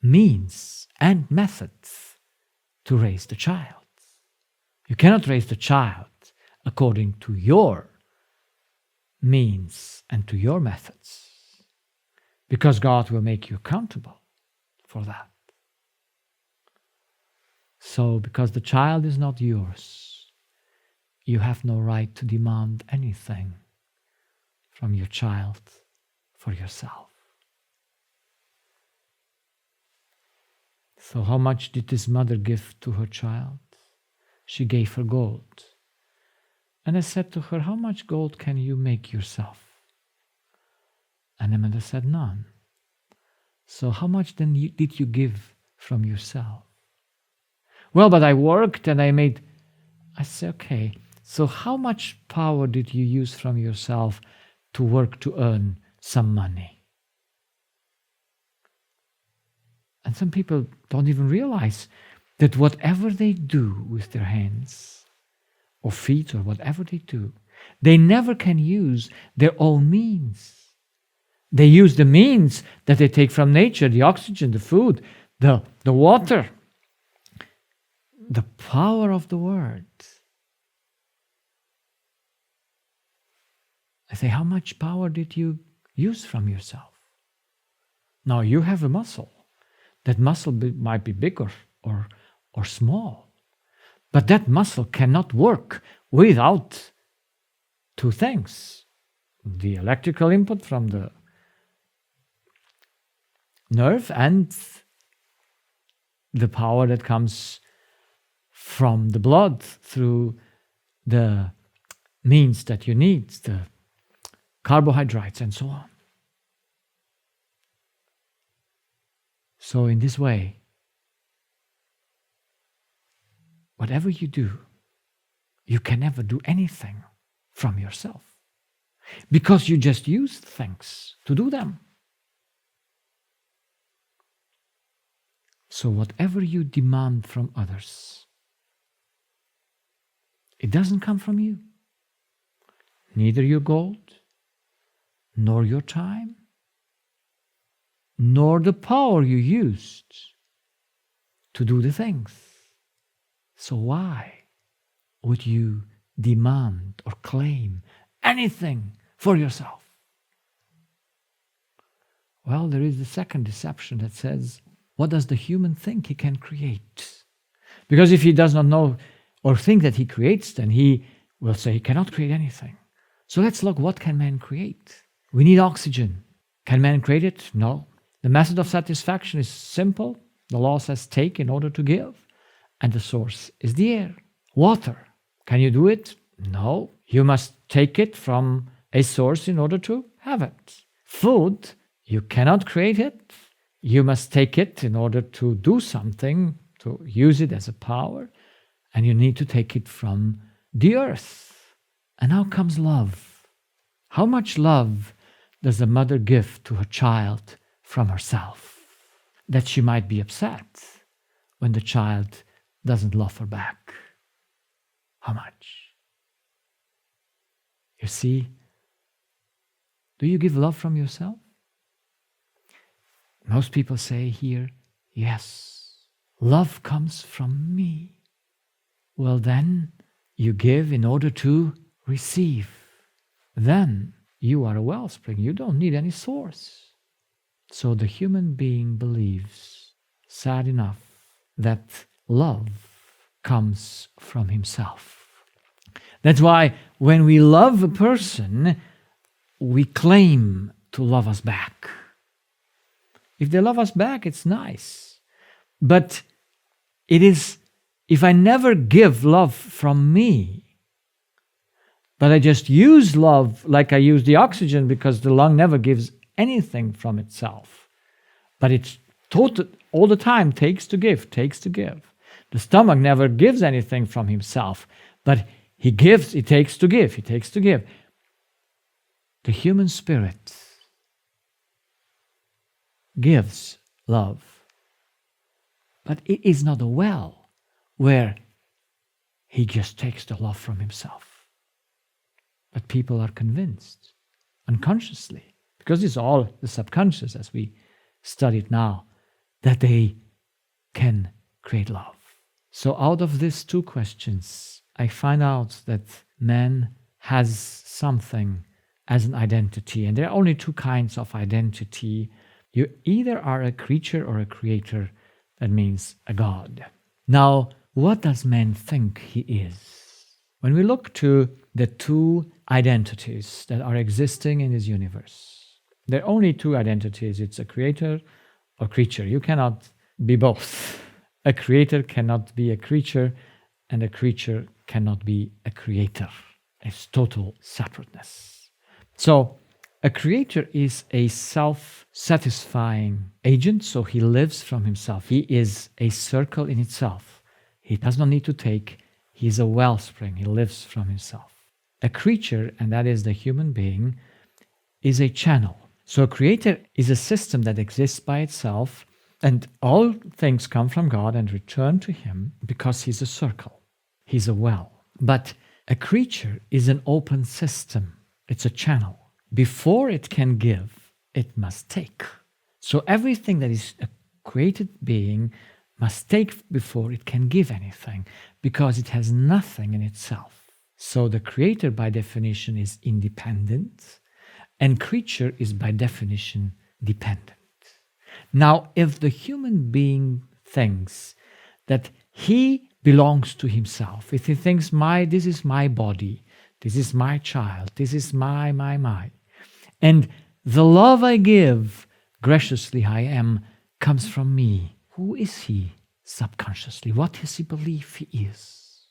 means and methods to raise the child. You cannot raise the child according to your means and to your methods, because God will make you accountable for that. So, because the child is not yours, you have no right to demand anything from your child for yourself. So how much did this mother give to her child? She gave her gold. And I said to her, how much gold can you make yourself? And the mother said, none. So how much then did you give from yourself? Well, but I worked and I made... I said, okay, so how much power did you use from yourself to work to earn some money? And some people don't even realize that whatever they do with their hands or feet or whatever they do, they never can use their own means. They use the means that they take from nature, the oxygen, the food, the water, the power of the word. I say, how much power did you use from yourself? Now you have a muscle. That muscle might be big or small. But that muscle cannot work without two things. The electrical input from the nerve and the power that comes from the blood through the means that you need, the carbohydrates and so on. So in this way, whatever you do, you can never do anything from yourself because you just use things to do them. So whatever you demand from others, it doesn't come from you. Neither your gold, nor your time, nor the power you used to do the things. So why would you demand or claim anything for yourself? Well, there is the second deception that says, what does the human think he can create? Because if he does not know or think that he creates, then he will say he cannot create anything. So let's look, what can man create? We need oxygen. Can man create it? No. The method of satisfaction is simple. The law says take in order to give. And the source is the air. Water. Can you do it? No. You must take it from a source in order to have it. Food, you cannot create it. You must take it in order to do something, to use it as a power. And you need to take it from the earth. And now comes love. How much love does a mother give to her child from herself? That she might be upset when the child doesn't love her back. How much? You see, do you give love from yourself? Most people say here, yes, love comes from me. Well, then you give in order to receive. Then you are a wellspring. You don't need any source. So the human being believes, sad enough, that love comes from himself. That's why when we love a person, we claim to love us back. If they love us back, it's nice. But it is, if I never give love from me, but I just use love like I use the oxygen, because the lung never gives anything from itself. But it's total, all the time takes to give, takes to give. The stomach never gives anything from himself, but he gives, he takes to give, he takes to give. The human spirit gives love, but it is not a well where he just takes the love from himself. But people are convinced, unconsciously, because it's all the subconscious as we study it now, that they can create love. So out of these two questions, I find out that man has something as an identity. And there are only two kinds of identity. You either are a creature or a creator. That means a God. Now, what does man think he is? When we look to the two identities that are existing in this universe, there are only two identities. It's a creator or creature. You cannot be both. A creator cannot be a creature, and a creature cannot be a creator. It's total separateness. So a creator is a self-satisfying agent, so he lives from himself. He is a circle in itself. He does not need to take. He is a wellspring. He lives from himself. A creature, and that is the human being, is a channel. So a creator is a system that exists by itself, and all things come from God and return to him because he's a circle. He's a well. But a creature is an open system. It's a channel. Before it can give, it must take. So everything that is a created being must take before it can give anything, because it has nothing in itself. So the creator by definition is independent, and creature is by definition dependent. Now, if the human being thinks that he belongs to himself, if he thinks, this is my body, this is my child, this is my, and the love I give, graciously I am, comes from me. Who is he subconsciously? What does he believe he is?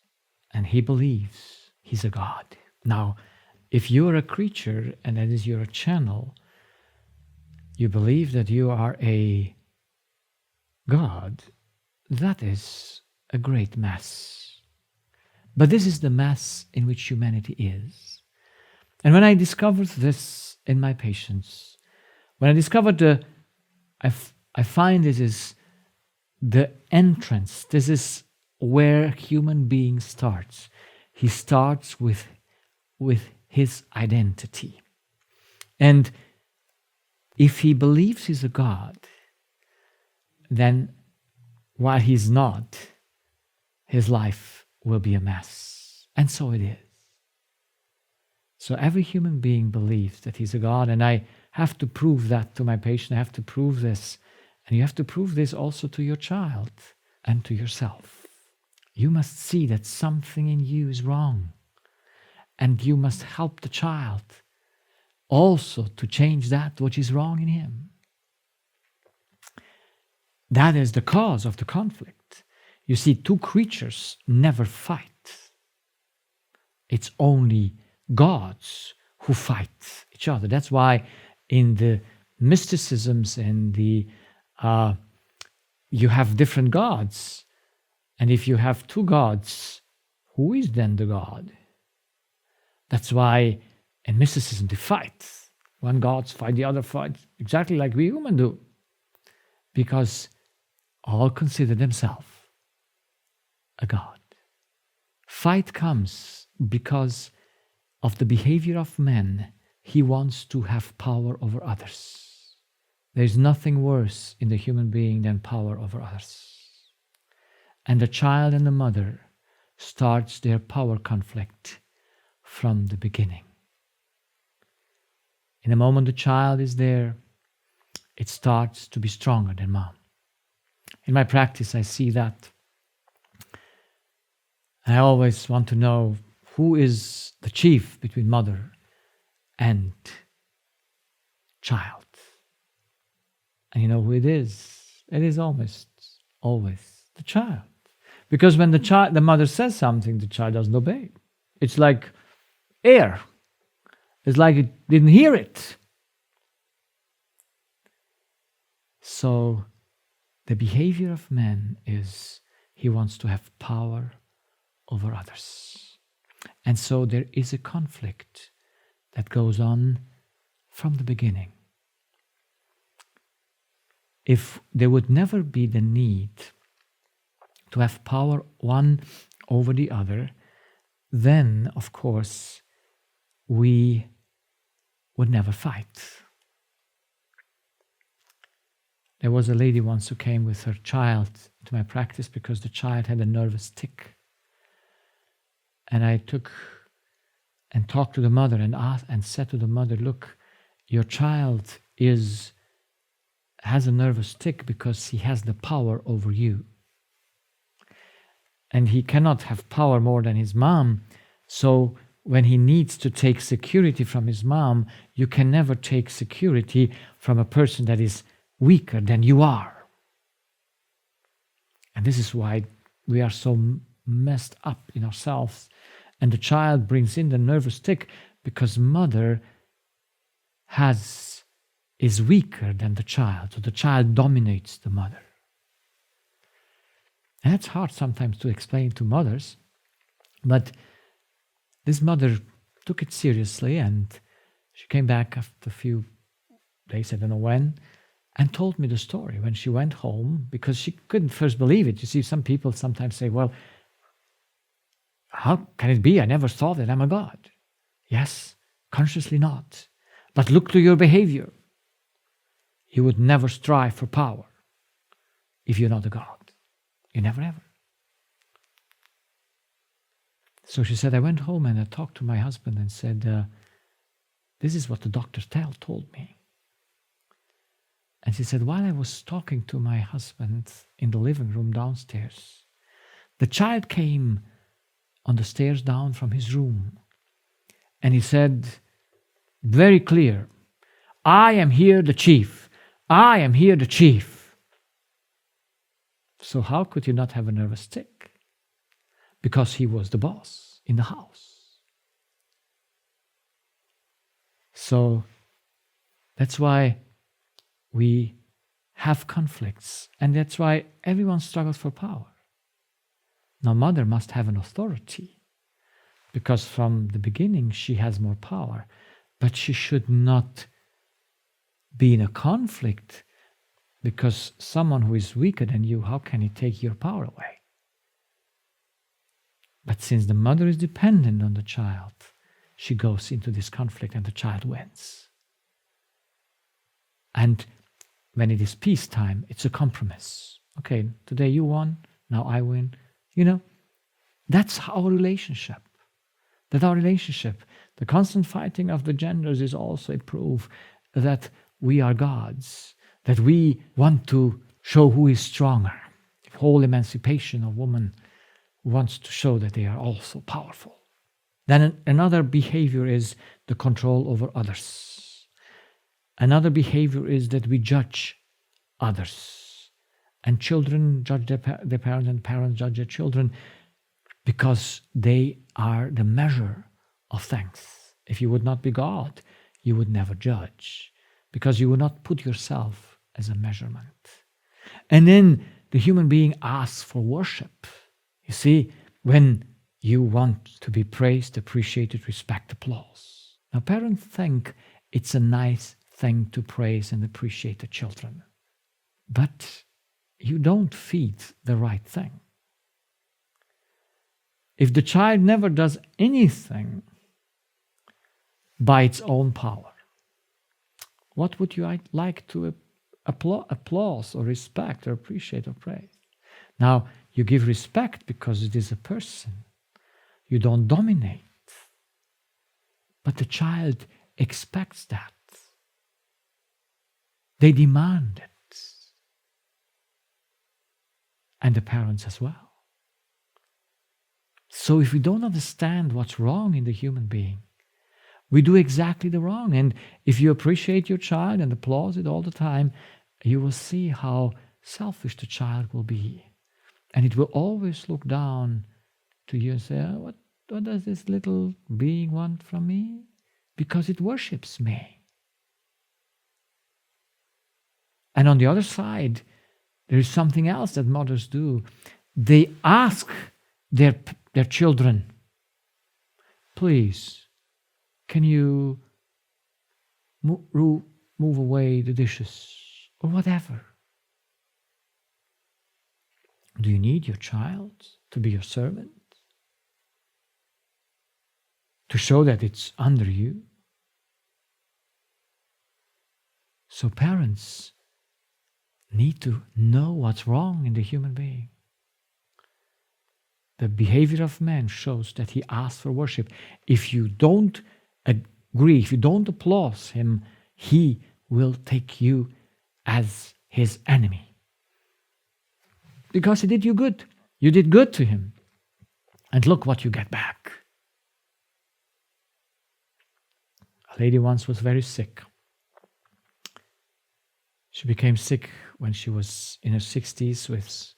And he believes he's a God. Now, if you're a creature and that is you're a channel, you believe that you are a God, that is a great mess. But this is the mess in which humanity is. And when I discovered this in my patients, when I discovered I find this is the entrance, this is where human being starts. He starts with his identity. And if he believes he's a God, then while he's not, his life will be a mess. And so it is. So every human being believes that he's a God, and I have to prove that to my patient. I have to prove this. And you have to prove this also to your child and to yourself. You must see that something in you is wrong. And you must help the child also to change that which is wrong in him. That is the cause of the conflict. You see, two creatures never fight. It's only gods who fight each other. That's why in the mysticisms and you have different gods. And if you have two gods, who is then the god? That's why in mysticism they fight. One god fight, the other fight, exactly like we humans do. Because all consider themselves a god. Fight comes because of the behavior of man. He wants to have power over others. There is nothing worse in the human being than power over others. And the child and the mother starts their power conflict from the beginning. In the moment the child is there, it starts to be stronger than mom. In my practice, I see that. I always want to know who is the chief between mother and child. And you know who it is? It is almost always the child. Because when the mother says something, the child doesn't obey. It's like air. It's like it didn't hear it. So the behavior of man is he wants to have power over others. And so there is a conflict that goes on from the beginning. If there would never be the need to have power one over the other, then, of course, we would never fight. There was a lady once who came with her child to my practice because the child had a nervous tic. And I took and talked to the mother and asked and said to the mother, look, your child has a nervous tic because he has the power over you. And he cannot have power more than his mom. So when he needs to take security from his mom, you can never take security from a person that is weaker than you are. And this is why we are so messed up in ourselves. And the child brings in the nervous tic because mother is weaker than the child. So the child dominates the mother. And that's hard sometimes to explain to mothers. But this mother took it seriously, and she came back after a few days, I don't know when, and told me the story when she went home, because she couldn't first believe it. You see, some people sometimes say, well, how can it be? I never thought that I'm a god. Yes, consciously not. But look to your behavior. You would never strive for power if you're not a god. You never ever. So she said, I went home and I talked to my husband and said, this is what the doctor told me. And she said, while I was talking to my husband in the living room downstairs, the child came on the stairs down from his room. And he said, very clear, I am here the chief. I am here the chief. So how could you not have a nervous tic? Because he was the boss in the house. So that's why we have conflicts. And that's why everyone struggles for power. Now, mother must have an authority, because from the beginning she has more power, but she should not be in a conflict, because someone who is weaker than you, how can he take your power away? But since the mother is dependent on the child, she goes into this conflict and the child wins. And when it is peacetime, it's a compromise. Okay, today you won, now I win. You know, that's our relationship. That our relationship, the constant fighting of the genders, is also a proof that we are gods, that we want to show who is stronger. The whole emancipation of women wants to show that they are also powerful. Then another behavior is the control over others. Another behavior is that we judge others. And children judge their parents, and parents judge their children because they are the measure of things. If you would not be God, you would never judge, because you would not put yourself as a measurement. And then the human being asks for worship. You see, when you want to be praised, appreciated, respect, applause. Now, parents think it's a nice thing to praise and appreciate the children, but you don't feed the right thing. If the child never does anything by its own power, what would you like to applause or respect or appreciate or praise? Now, you give respect because it is a person. You don't dominate. But the child expects that. They demand it. And the parents as well. So if we don't understand what's wrong in the human being, we do exactly the wrong. And if you appreciate your child and applaud it all the time, you will see how selfish the child will be. And it will always look down to you and say, what does this little being want from me? Because it worships me. And on the other side, there is something else that mothers do. They ask their children, please, can you move away the dishes or whatever? Do you need your child to be your servant? To show that it's under you? So parents need to know what's wrong in the human being. The behavior of man shows that he asks for worship. If you don't agree, if you don't applaud him, he will take you as his enemy. Because he did you good. You did good to him. And look what you get back. A lady once was very sick. She became sick when she was in her 60s with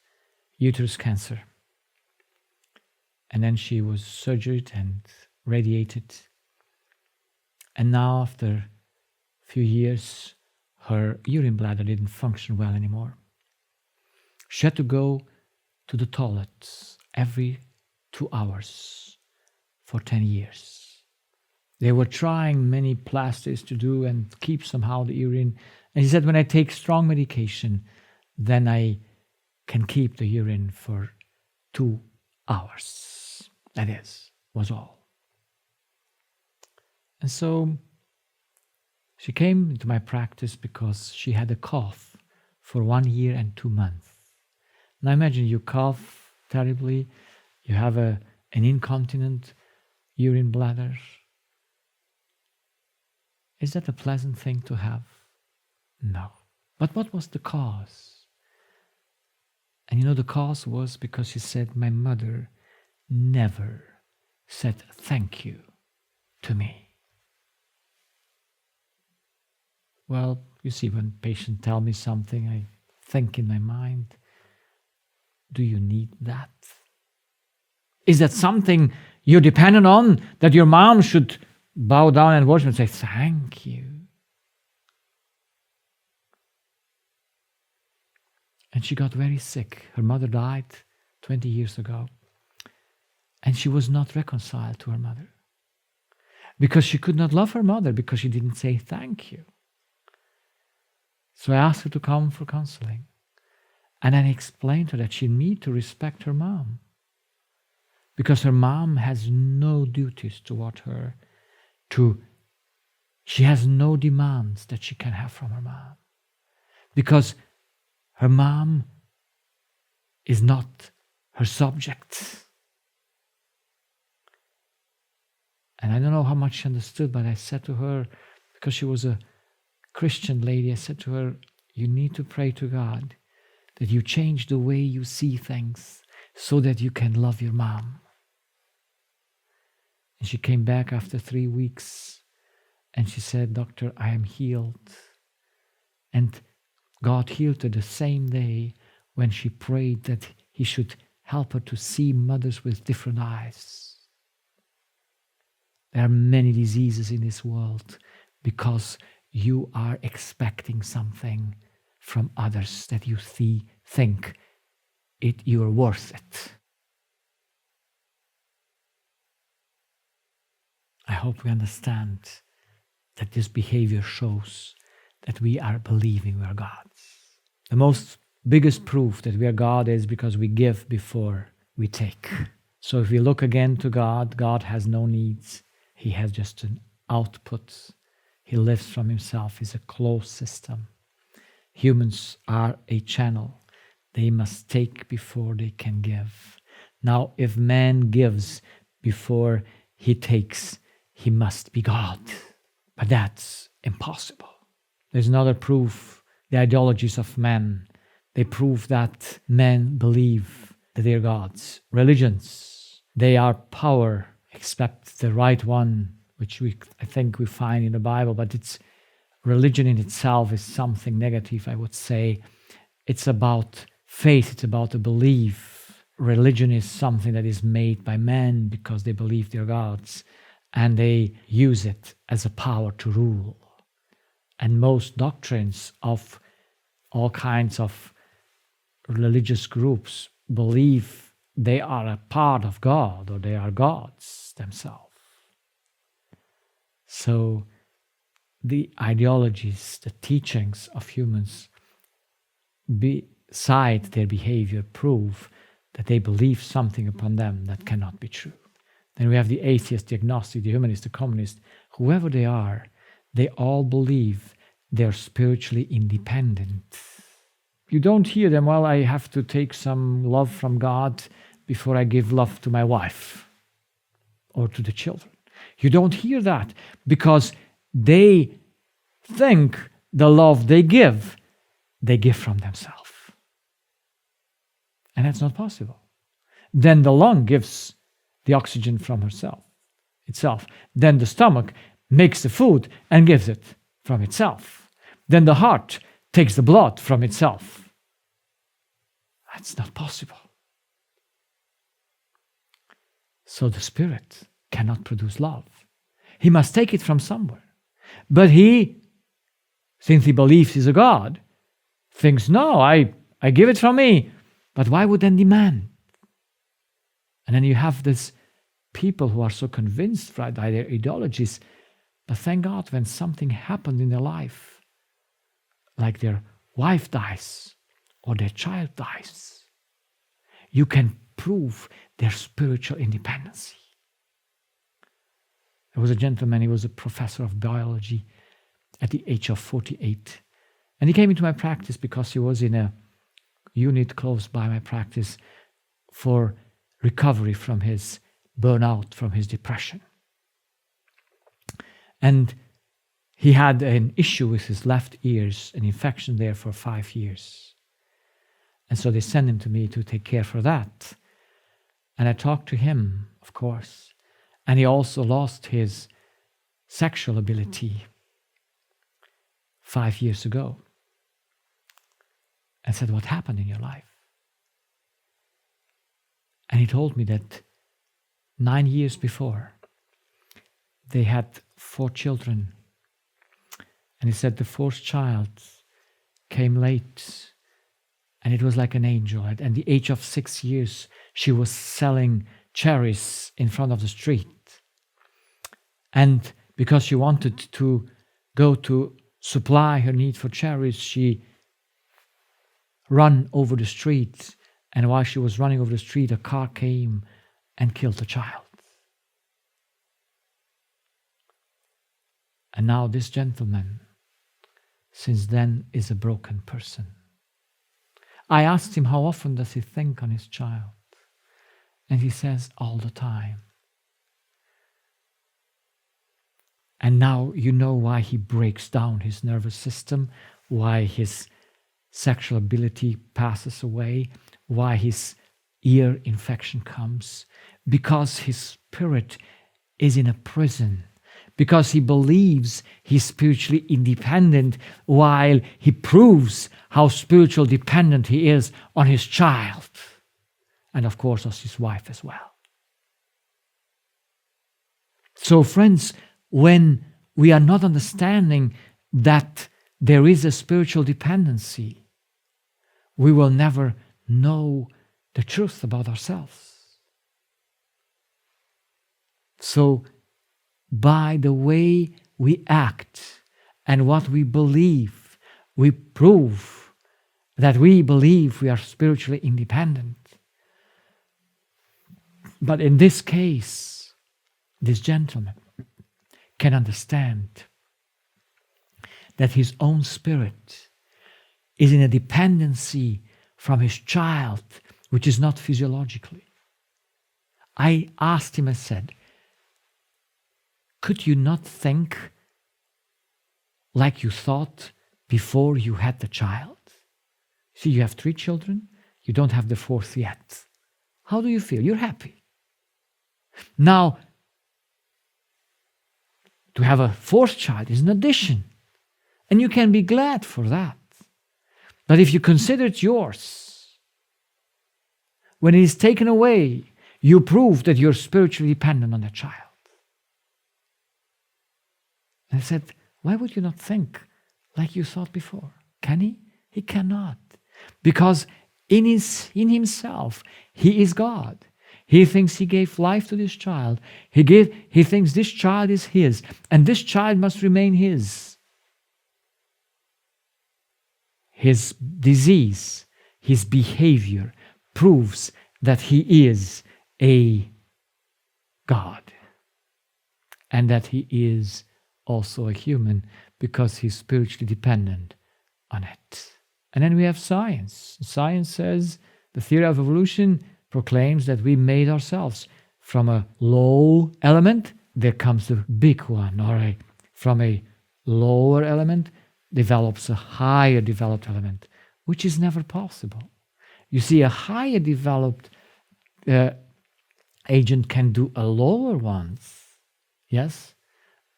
uterus cancer. And then she was surgered and radiated. And now, after a few years, her urine bladder didn't function well anymore. She had to go to the toilet every 2 hours for 10 years. They were trying many plasters to do and keep somehow the urine. And she said, when I take strong medication, then I can keep the urine for 2 hours. That was all. And so she came into my practice because she had a cough for 1 year and 2 months. Now imagine you cough terribly, you have an incontinent urine bladder. Is that a pleasant thing to have? No. But what was the cause? And you know, the cause was because she said, my mother never said thank you to me. Well, you see, when patients tell me something, I think in my mind, do you need that? Is that something you're dependent on, that your mom should bow down and worship and say, thank you? And she got very sick. Her mother died 20 years ago. And she was not reconciled to her mother. Because she could not love her mother because she didn't say thank you. So I asked her to come for counseling. And I explained to her that she needs to respect her mom. Because her mom has no duties toward her. She has no demands that she can have from her mom. Because her mom is not her subject. And I don't know how much she understood, but I said to her, because she was a Christian lady, I said to her, you need to pray to God that you change the way you see things so that you can love your mom. And she came back after 3 weeks and she said, "Doctor, I am healed." And God healed her the same day when she prayed that He should help her to see mothers with different eyes. There are many diseases in this world because you are expecting something from others that you think you are worth it. I hope we understand that this behavior shows that we are believing we are gods. The most biggest proof that we are God is because we give before we take. So if we look again to God, God has no needs. He has just an output. He lives from Himself. He's a closed system. Humans are a channel. They must take before they can give. Now, if man gives before he takes, he must be God. But that's impossible. There's another proof, the ideologies of men. They prove that men believe that they're gods. Religions, they are power, except the right one, which I think we find in the Bible, but religion in itself is something negative, I would say. It's about faith, it's about a belief. Religion is something that is made by men because they believe they're gods, and they use it as a power to rule. And most doctrines of all kinds of religious groups believe they are a part of God, or they are gods themselves. So the ideologies, the teachings of humans, beside their behavior, prove that they believe something upon them that cannot be true. Then we have the atheist, the agnostic, the humanist, the communist, whoever they are, they all believe they're spiritually independent. You don't hear them, well, I have to take some love from God before I give love to my wife or to the children. You don't hear that because they think the love they give from themselves. And that's not possible. Then the lung gives the oxygen from itself. Then the stomach makes the food and gives it from itself. Then the heart takes the blood from itself. That's not possible. So the Spirit cannot produce love. He must take it from somewhere. But he, since he believes he's a God, thinks, no, I give it from me. But why would then demand? And then you have these people who are so convinced by their ideologies. But thank God, when something happened in their life, like their wife dies or their child dies, you can prove their spiritual independence. There was a gentleman, he was a professor of biology at the age of 48. And he came into my practice because he was in a unit close by my practice for recovery from his burnout, from his depression. And he had an issue with his left ears, an infection there for 5 years. And so they sent him to me to take care for that. And I talked to him, of course. And he also lost his sexual ability 5 years ago. I said, what happened in your life? And he told me that 9 years before, they had 4 children. And he said the 4th child came late, and it was like an angel. At the age of 6 years, she was selling cherries in front of the street. And because she wanted to go to supply her need for cherries, she ran over the street. And while she was running over the street, a car came and killed the child. And now this gentleman, since then, is a broken person. I asked him how often does he think on his child? And he says, all the time. And now you know why he breaks down his nervous system, why his sexual ability passes away, why his ear infection comes, because his spirit is in a prison because he believes he's spiritually independent while he proves how spiritual dependent he is on his child and of course on his wife as well. So friends, when we are not understanding that there is a spiritual dependency, we will never know the truth about ourselves. So, by the way we act and what we believe, we prove that we believe we are spiritually independent. But in this case, this gentleman can understand that his own spirit is in a dependency from his child, which is not physiologically. I asked him, I said, could you not think like you thought before you had the child? See, you have 3 children, you don't have the 4th yet. How do you feel? You're happy. Now, to have a 4th child is an addition, and you can be glad for that. But if you consider it yours, when it is taken away, you prove that you're spiritually dependent on the child. And I said, why would you not think like you thought before? Can he? He cannot. Because in himself, he is God. He thinks he gave life to this child. He thinks this child is his, and this child must remain his. His disease, his behavior proves that he is a God and that he is also a human because he's spiritually dependent on it. And then we have science. Science says the theory of evolution proclaims that we made ourselves from a low element. There comes the big one, or from a lower element develops a higher developed element, which is never possible. You see, a higher developed agent can do a lower one, yes,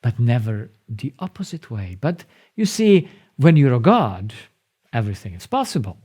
but never the opposite way. But you see, when you're a God, everything is possible.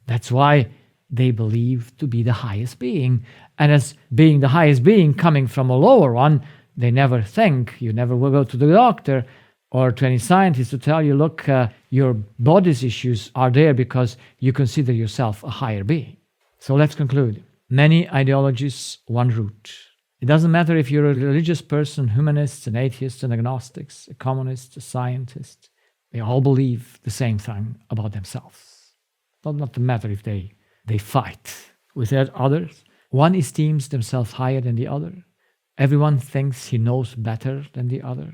That's why they believe to be the highest being. And as being the highest being coming from a lower one, they never think, you never will go to the doctor or to any scientist to tell you, look, your body's issues are there because you consider yourself a higher being. So let's conclude. Many ideologies, one root. It doesn't matter if you're a religious person, humanists, an atheist, an agnostics, a communist, a scientist. They all believe the same thing about themselves. It doesn't matter if they fight with others. One esteems themselves higher than the other. Everyone thinks he knows better than the other.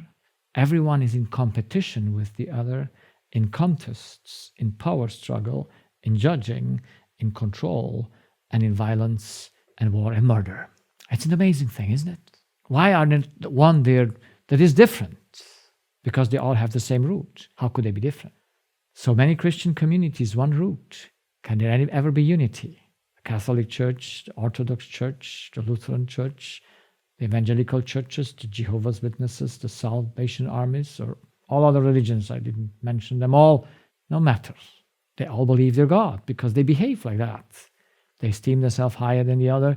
Everyone is in competition with the other, in contests, in power struggle, in judging, in control, and in violence and war and murder. It's an amazing thing, isn't it? Why aren't one there that is different? Because they all have the same root. How could they be different? So many Christian communities, one root. Can there ever be unity? The Catholic Church, the Orthodox Church, the Lutheran Church, the evangelical churches, the Jehovah's Witnesses, the Salvation Armies, or all other religions, I didn't mention them all, no matter. They all believe they're God because they behave like that. They esteem themselves higher than the other.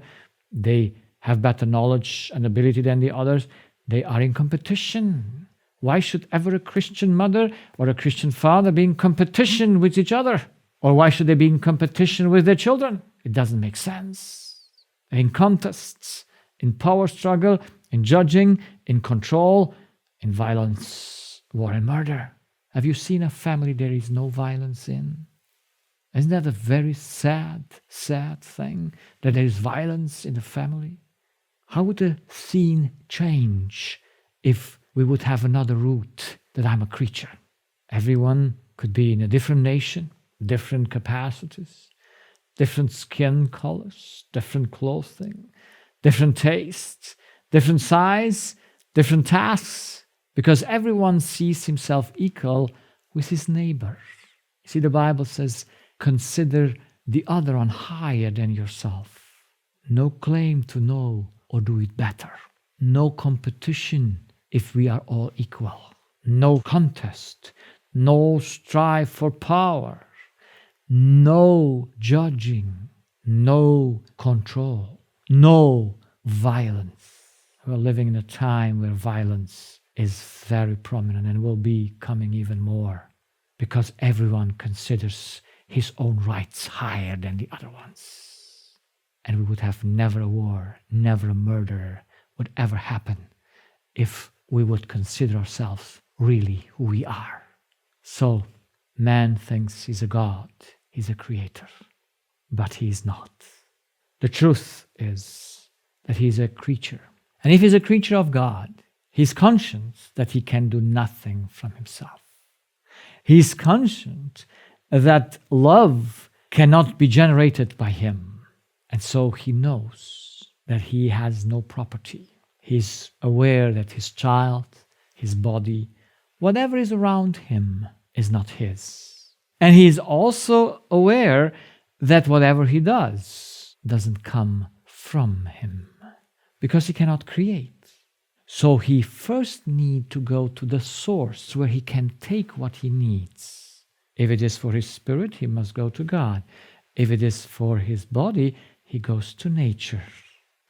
They have better knowledge and ability than the others. They are in competition. Why should ever a Christian mother or a Christian father be in competition with each other? Or why should they be in competition with their children? It doesn't make sense. In contests, in power struggle, in judging, in control, in violence, war and murder. Have you seen a family there is no violence in? Isn't that a very sad, sad thing, that there is violence in the family? How would the scene change if we would have another root, that I'm a creature? Everyone could be in a different nation, different capacities, different skin colors, different clothing, different tastes, different size, different tasks, because everyone sees himself equal with his neighbor. You see, the Bible says, consider the other on higher than yourself. No claim to know or do it better. no competition if we are all equal. No contest, no strive for power, no judging, no control, no violence. We're living in a time where violence is very prominent and will be coming even more because everyone considers his own rights higher than the other ones. And we would have never a war, never a murder would ever happen if we would consider ourselves really who we are. So man thinks he's a god, he's a creator, but he is not. The truth is that he is a creature. And if he's a creature of God, he's conscious that he can do nothing from himself. He's conscious that love cannot be generated by him. And so he knows that he has no property. He's aware that his child, his body, whatever is around him is not his. And he is also aware that whatever he does doesn't come from him, because he cannot create. So he first needs to go to the source where he can take what he needs. If it is for his spirit, he must go to God. If it is for his body, he goes to nature.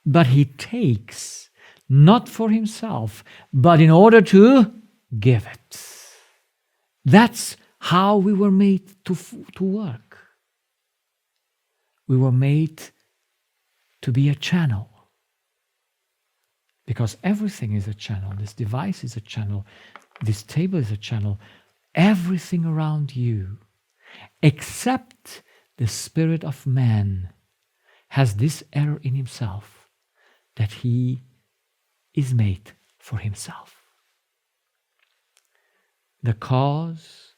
But he takes not for himself, but in order to give it. That's how we were made to work. We were made to be a channel. Because everything is a channel. This device is a channel. This table is a channel. Everything around you, except the spirit of man, has this error in himself, that he is made for himself. The cause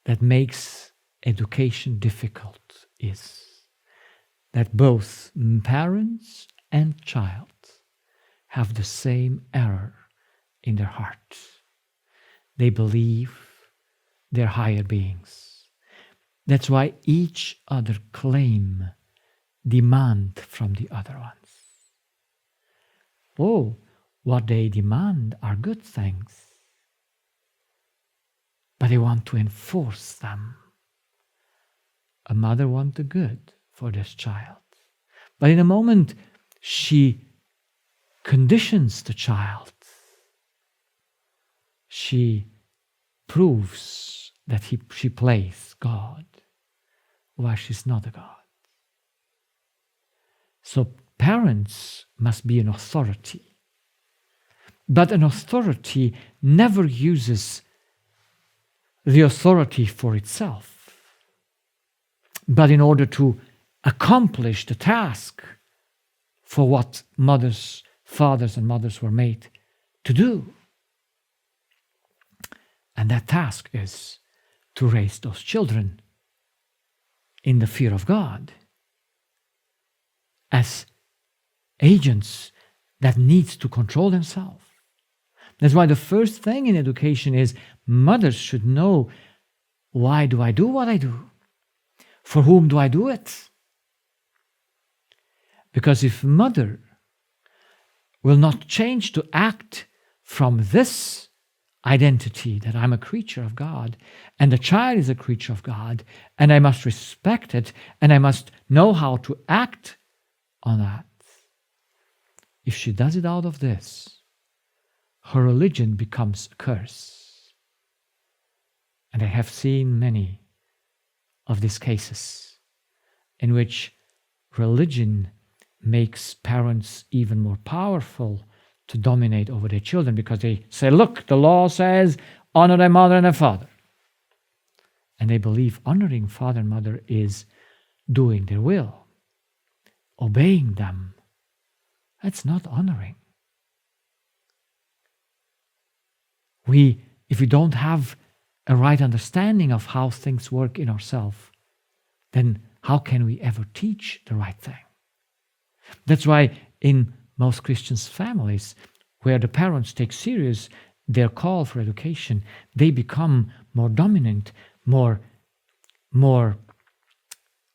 that makes education difficult is that both parents and child have the same error in their hearts. They believe they're higher beings. That's why each other demand from the other ones. Oh, what they demand are good things, but they want to enforce them. A mother wants the good for this child, but in a moment she conditions the child. She proves that she plays God while she's not a God. So parents must be an authority. But an authority never uses the authority for itself, but in order to accomplish the task for what fathers and mothers were made to do. And that task is to raise those children in the fear of God as agents that needs to control themselves. That's why the first thing in education is mothers should know, why do I do what I do? For whom do I do it? Because if mother will not change to act from this identity that I'm a creature of God and the child is a creature of God and I must respect it and I must know how to act on that. If she does it out of this, her religion becomes a curse. And I have seen many of these cases in which religion makes parents even more powerful to dominate over their children, because they say, look, the law says honor thy mother and thy father. And they believe honoring father and mother is doing their will, obeying them. That's not honoring. If we don't have a right understanding of how things work in ourselves, then how can we ever teach the right thing? That's why in most Christians' families, where the parents take serious their call for education, they become more dominant, more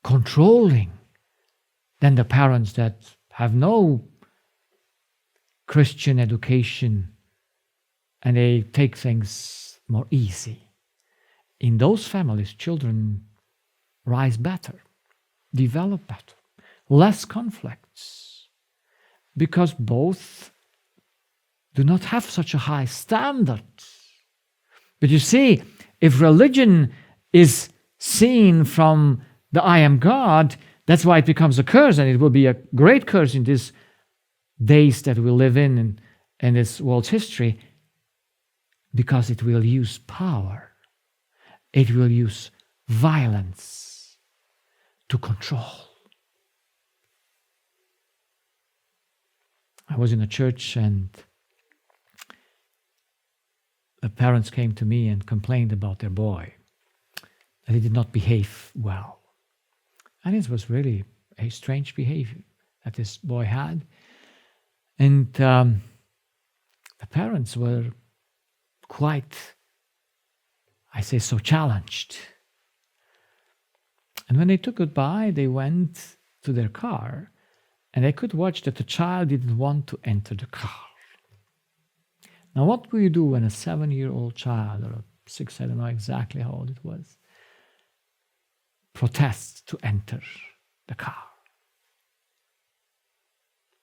controlling than the parents that have no Christian education and they take things more easy. In those families, children rise better, develop better, less conflicts, because both do not have such a high standard. But you see, if religion is seen from the I am God, that's why it becomes a curse, and it will be a great curse in these days that we live in this world's history, because it will use power. It will use violence to control. I was in a church and the parents came to me and complained about their boy, that he did not behave well. And it was really a strange behavior that this boy had. And the parents were quite, I say so, challenged. And when they took goodbye, they went to their car and they could watch that the child didn't want to enter the car. Now, what will you do when a 7-year-old child, or a 6, I don't know exactly how old it was, protests to enter the car?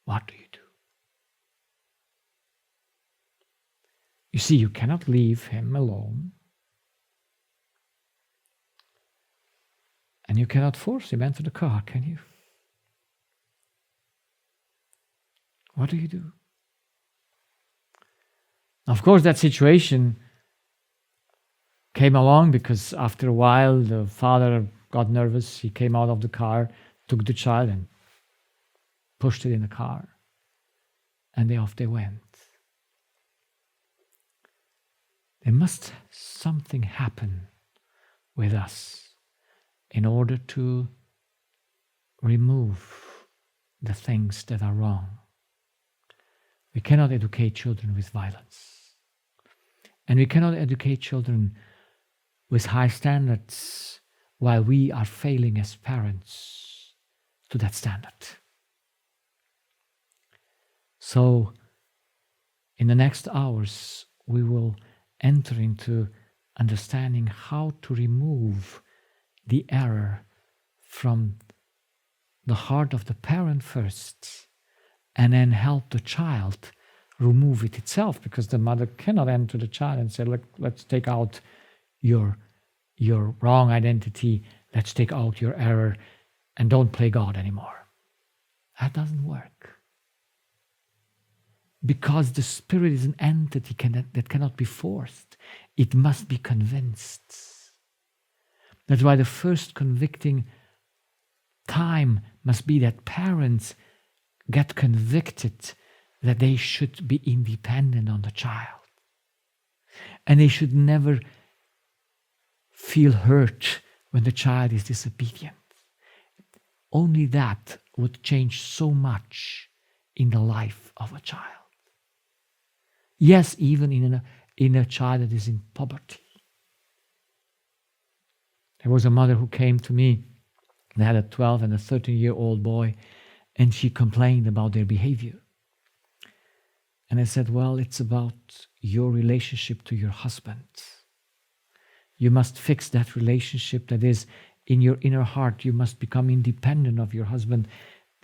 What do you do? You see, you cannot leave him alone. And you cannot force him enter the car, can you? What do you do? Of course, that situation came along because after a while, the father got nervous. He came out of the car, took the child and pushed it in the car. And off they went. There must something happen with us in order to remove the things that are wrong. We cannot educate children with violence. And we cannot educate children with high standards while we are failing as parents to that standard. So, in the next hours, we will enter into understanding how to remove the error from the heart of the parent first, and then help the child remove it itself, because the mother cannot enter the child and say, look, let's take out your wrong identity, let's take out your error, and don't play God anymore. That doesn't work. Because the spirit is an entity that cannot be forced. It must be convinced. That's why the first convicting time must be that parents get convicted that they should be independent on the child. And they should never feel hurt when the child is disobedient. Only that would change so much in the life of a child. Yes, even in a child that is in poverty. There was a mother who came to me and had a 12 and a 13-year-old boy, and she complained about their behavior. And I said, well, it's about your relationship to your husband. You must fix that relationship that is in your inner heart. You must become independent of your husband.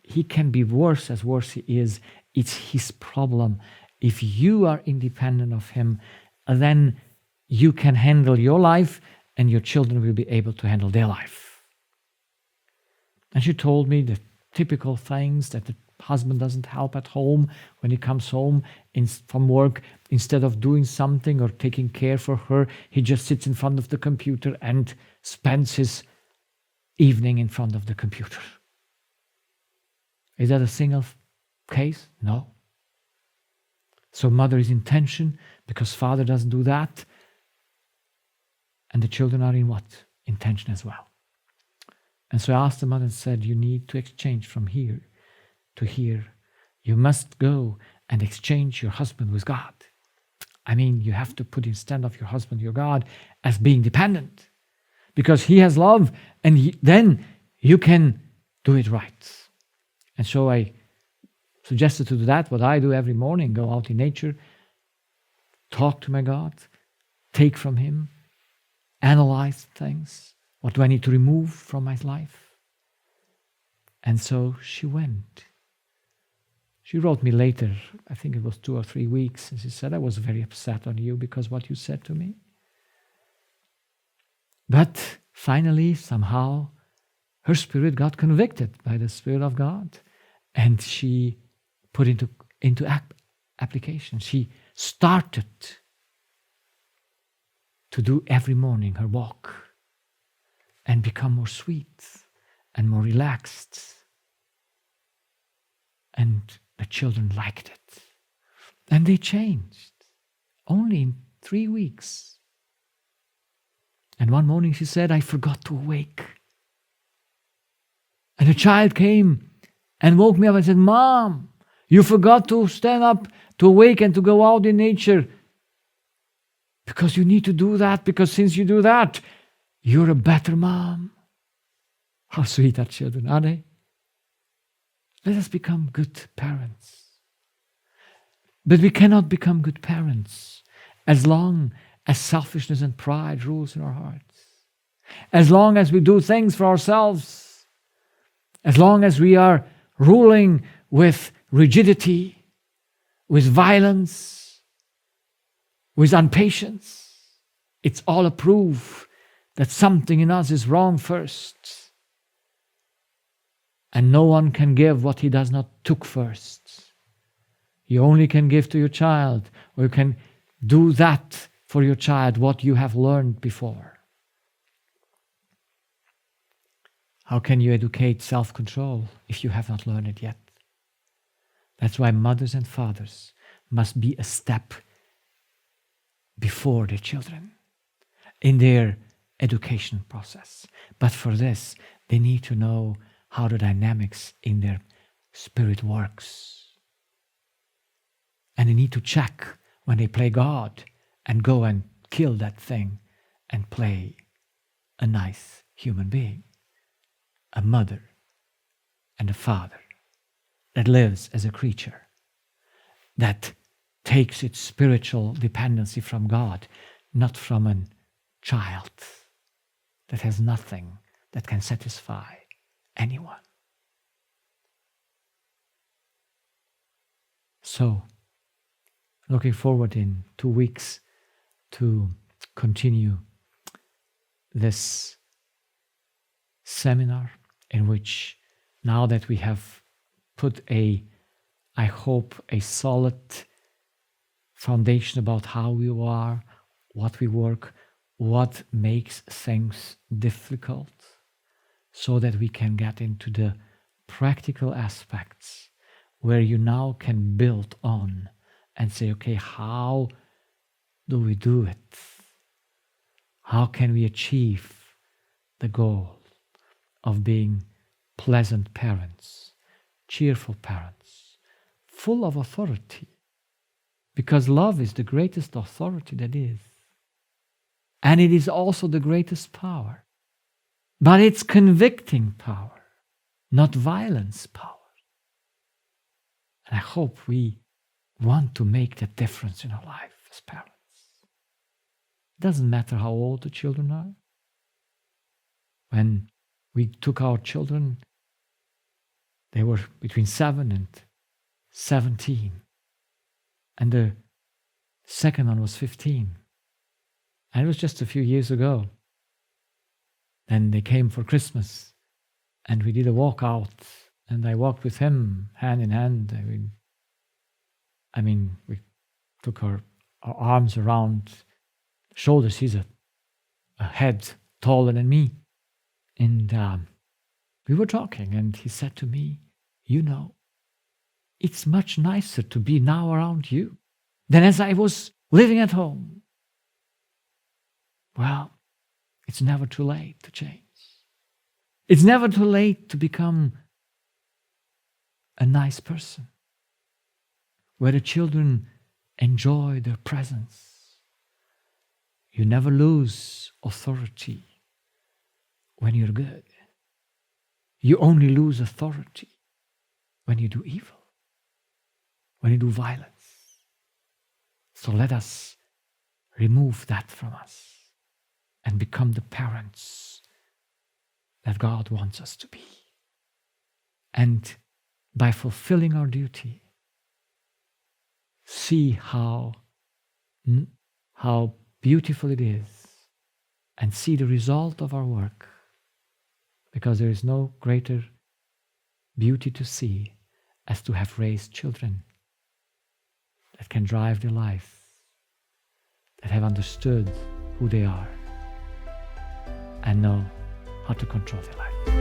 He can be worse as worse he is. It's his problem. If you are independent of him, then you can handle your life and your children will be able to handle their life. And she told me the typical things, that the husband doesn't help at home when he comes home from work. Instead of doing something or taking care for her, he just sits in front of the computer and spends his evening in front of the computer. Is that a single case? No. So mother is in tension because father doesn't do that. And the children are in what? In tension as well. And so I asked the mother and said, you need to exchange from here to here. You must go and exchange your husband with God. I mean, you have to put instead of your husband, your God, as being dependent. Because he has love, and then you can do it right. And so I suggested to do that, what I do every morning, go out in nature, talk to my God, take from Him, analyze things. What do I need to remove from my life? And so she went. She wrote me later, I think it was 2 or 3 weeks, and she said, I was very upset on you because what you said to me. But finally, somehow, her spirit got convicted by the Spirit of God, and she put into application. She started to do every morning her walk and become more sweet and more relaxed. And the children liked it. And they changed only in 3 weeks. And one morning she said, I forgot to awake. And a child came and woke me up and said, Mom, you forgot to stand up, to awake and to go out in nature. Because you need to do that, because since you do that, you're a better mom. How sweet are children, are they? Let us become good parents. But we cannot become good parents as long as selfishness and pride rules in our hearts. As long as we do things for ourselves. As long as we are ruling with rigidity, with violence, with impatience. It's all a proof that something in us is wrong first. And no one can give what he does not took first. You only can give to your child, or you can do that for your child what you have learned before. How can you educate self-control if you have not learned it yet? That's why mothers and fathers must be a step before their children in their education process. But for this, they need to know how the dynamics in their spirit works. And they need to check when they play God and go and kill that thing and play a nice human being, a mother and a father that lives as a creature, that takes its spiritual dependency from God, not from a child that has nothing that can satisfy anyone. So, looking forward in 2 weeks to continue this seminar in which, now that we have put I hope, a solid foundation about how we are, what we work, what makes things difficult, so that we can get into the practical aspects where you now can build on and say, okay, how do we do it? How can we achieve the goal of being pleasant parents, cheerful parents, full of authority? Because love is the greatest authority that is. And it is also the greatest power. But it's convicting power, not violence power. And I hope we want to make that difference in our life as parents. It doesn't matter how old the children are. When we took our children, they were between 7 and 17. And the second one was 15. And it was just a few years ago. Then they came for Christmas, and we did a walk out, and I walked with him hand in hand. I mean, we took our arms around shoulders. He's a head taller than me. And we were talking, and he said to me, you know, it's much nicer to be now around you than as I was living at home. Well, it's never too late to change. It's never too late to become a nice person, where the children enjoy their presence. You never lose authority when you're good. You only lose authority when you do evil. when we do violence. So let us remove that from us and become the parents that God wants us to be. And by fulfilling our duty, see how beautiful it is, and see the result of our work, because there is no greater beauty to see as to have raised children that can drive their life, that have understood who they are and know how to control their life.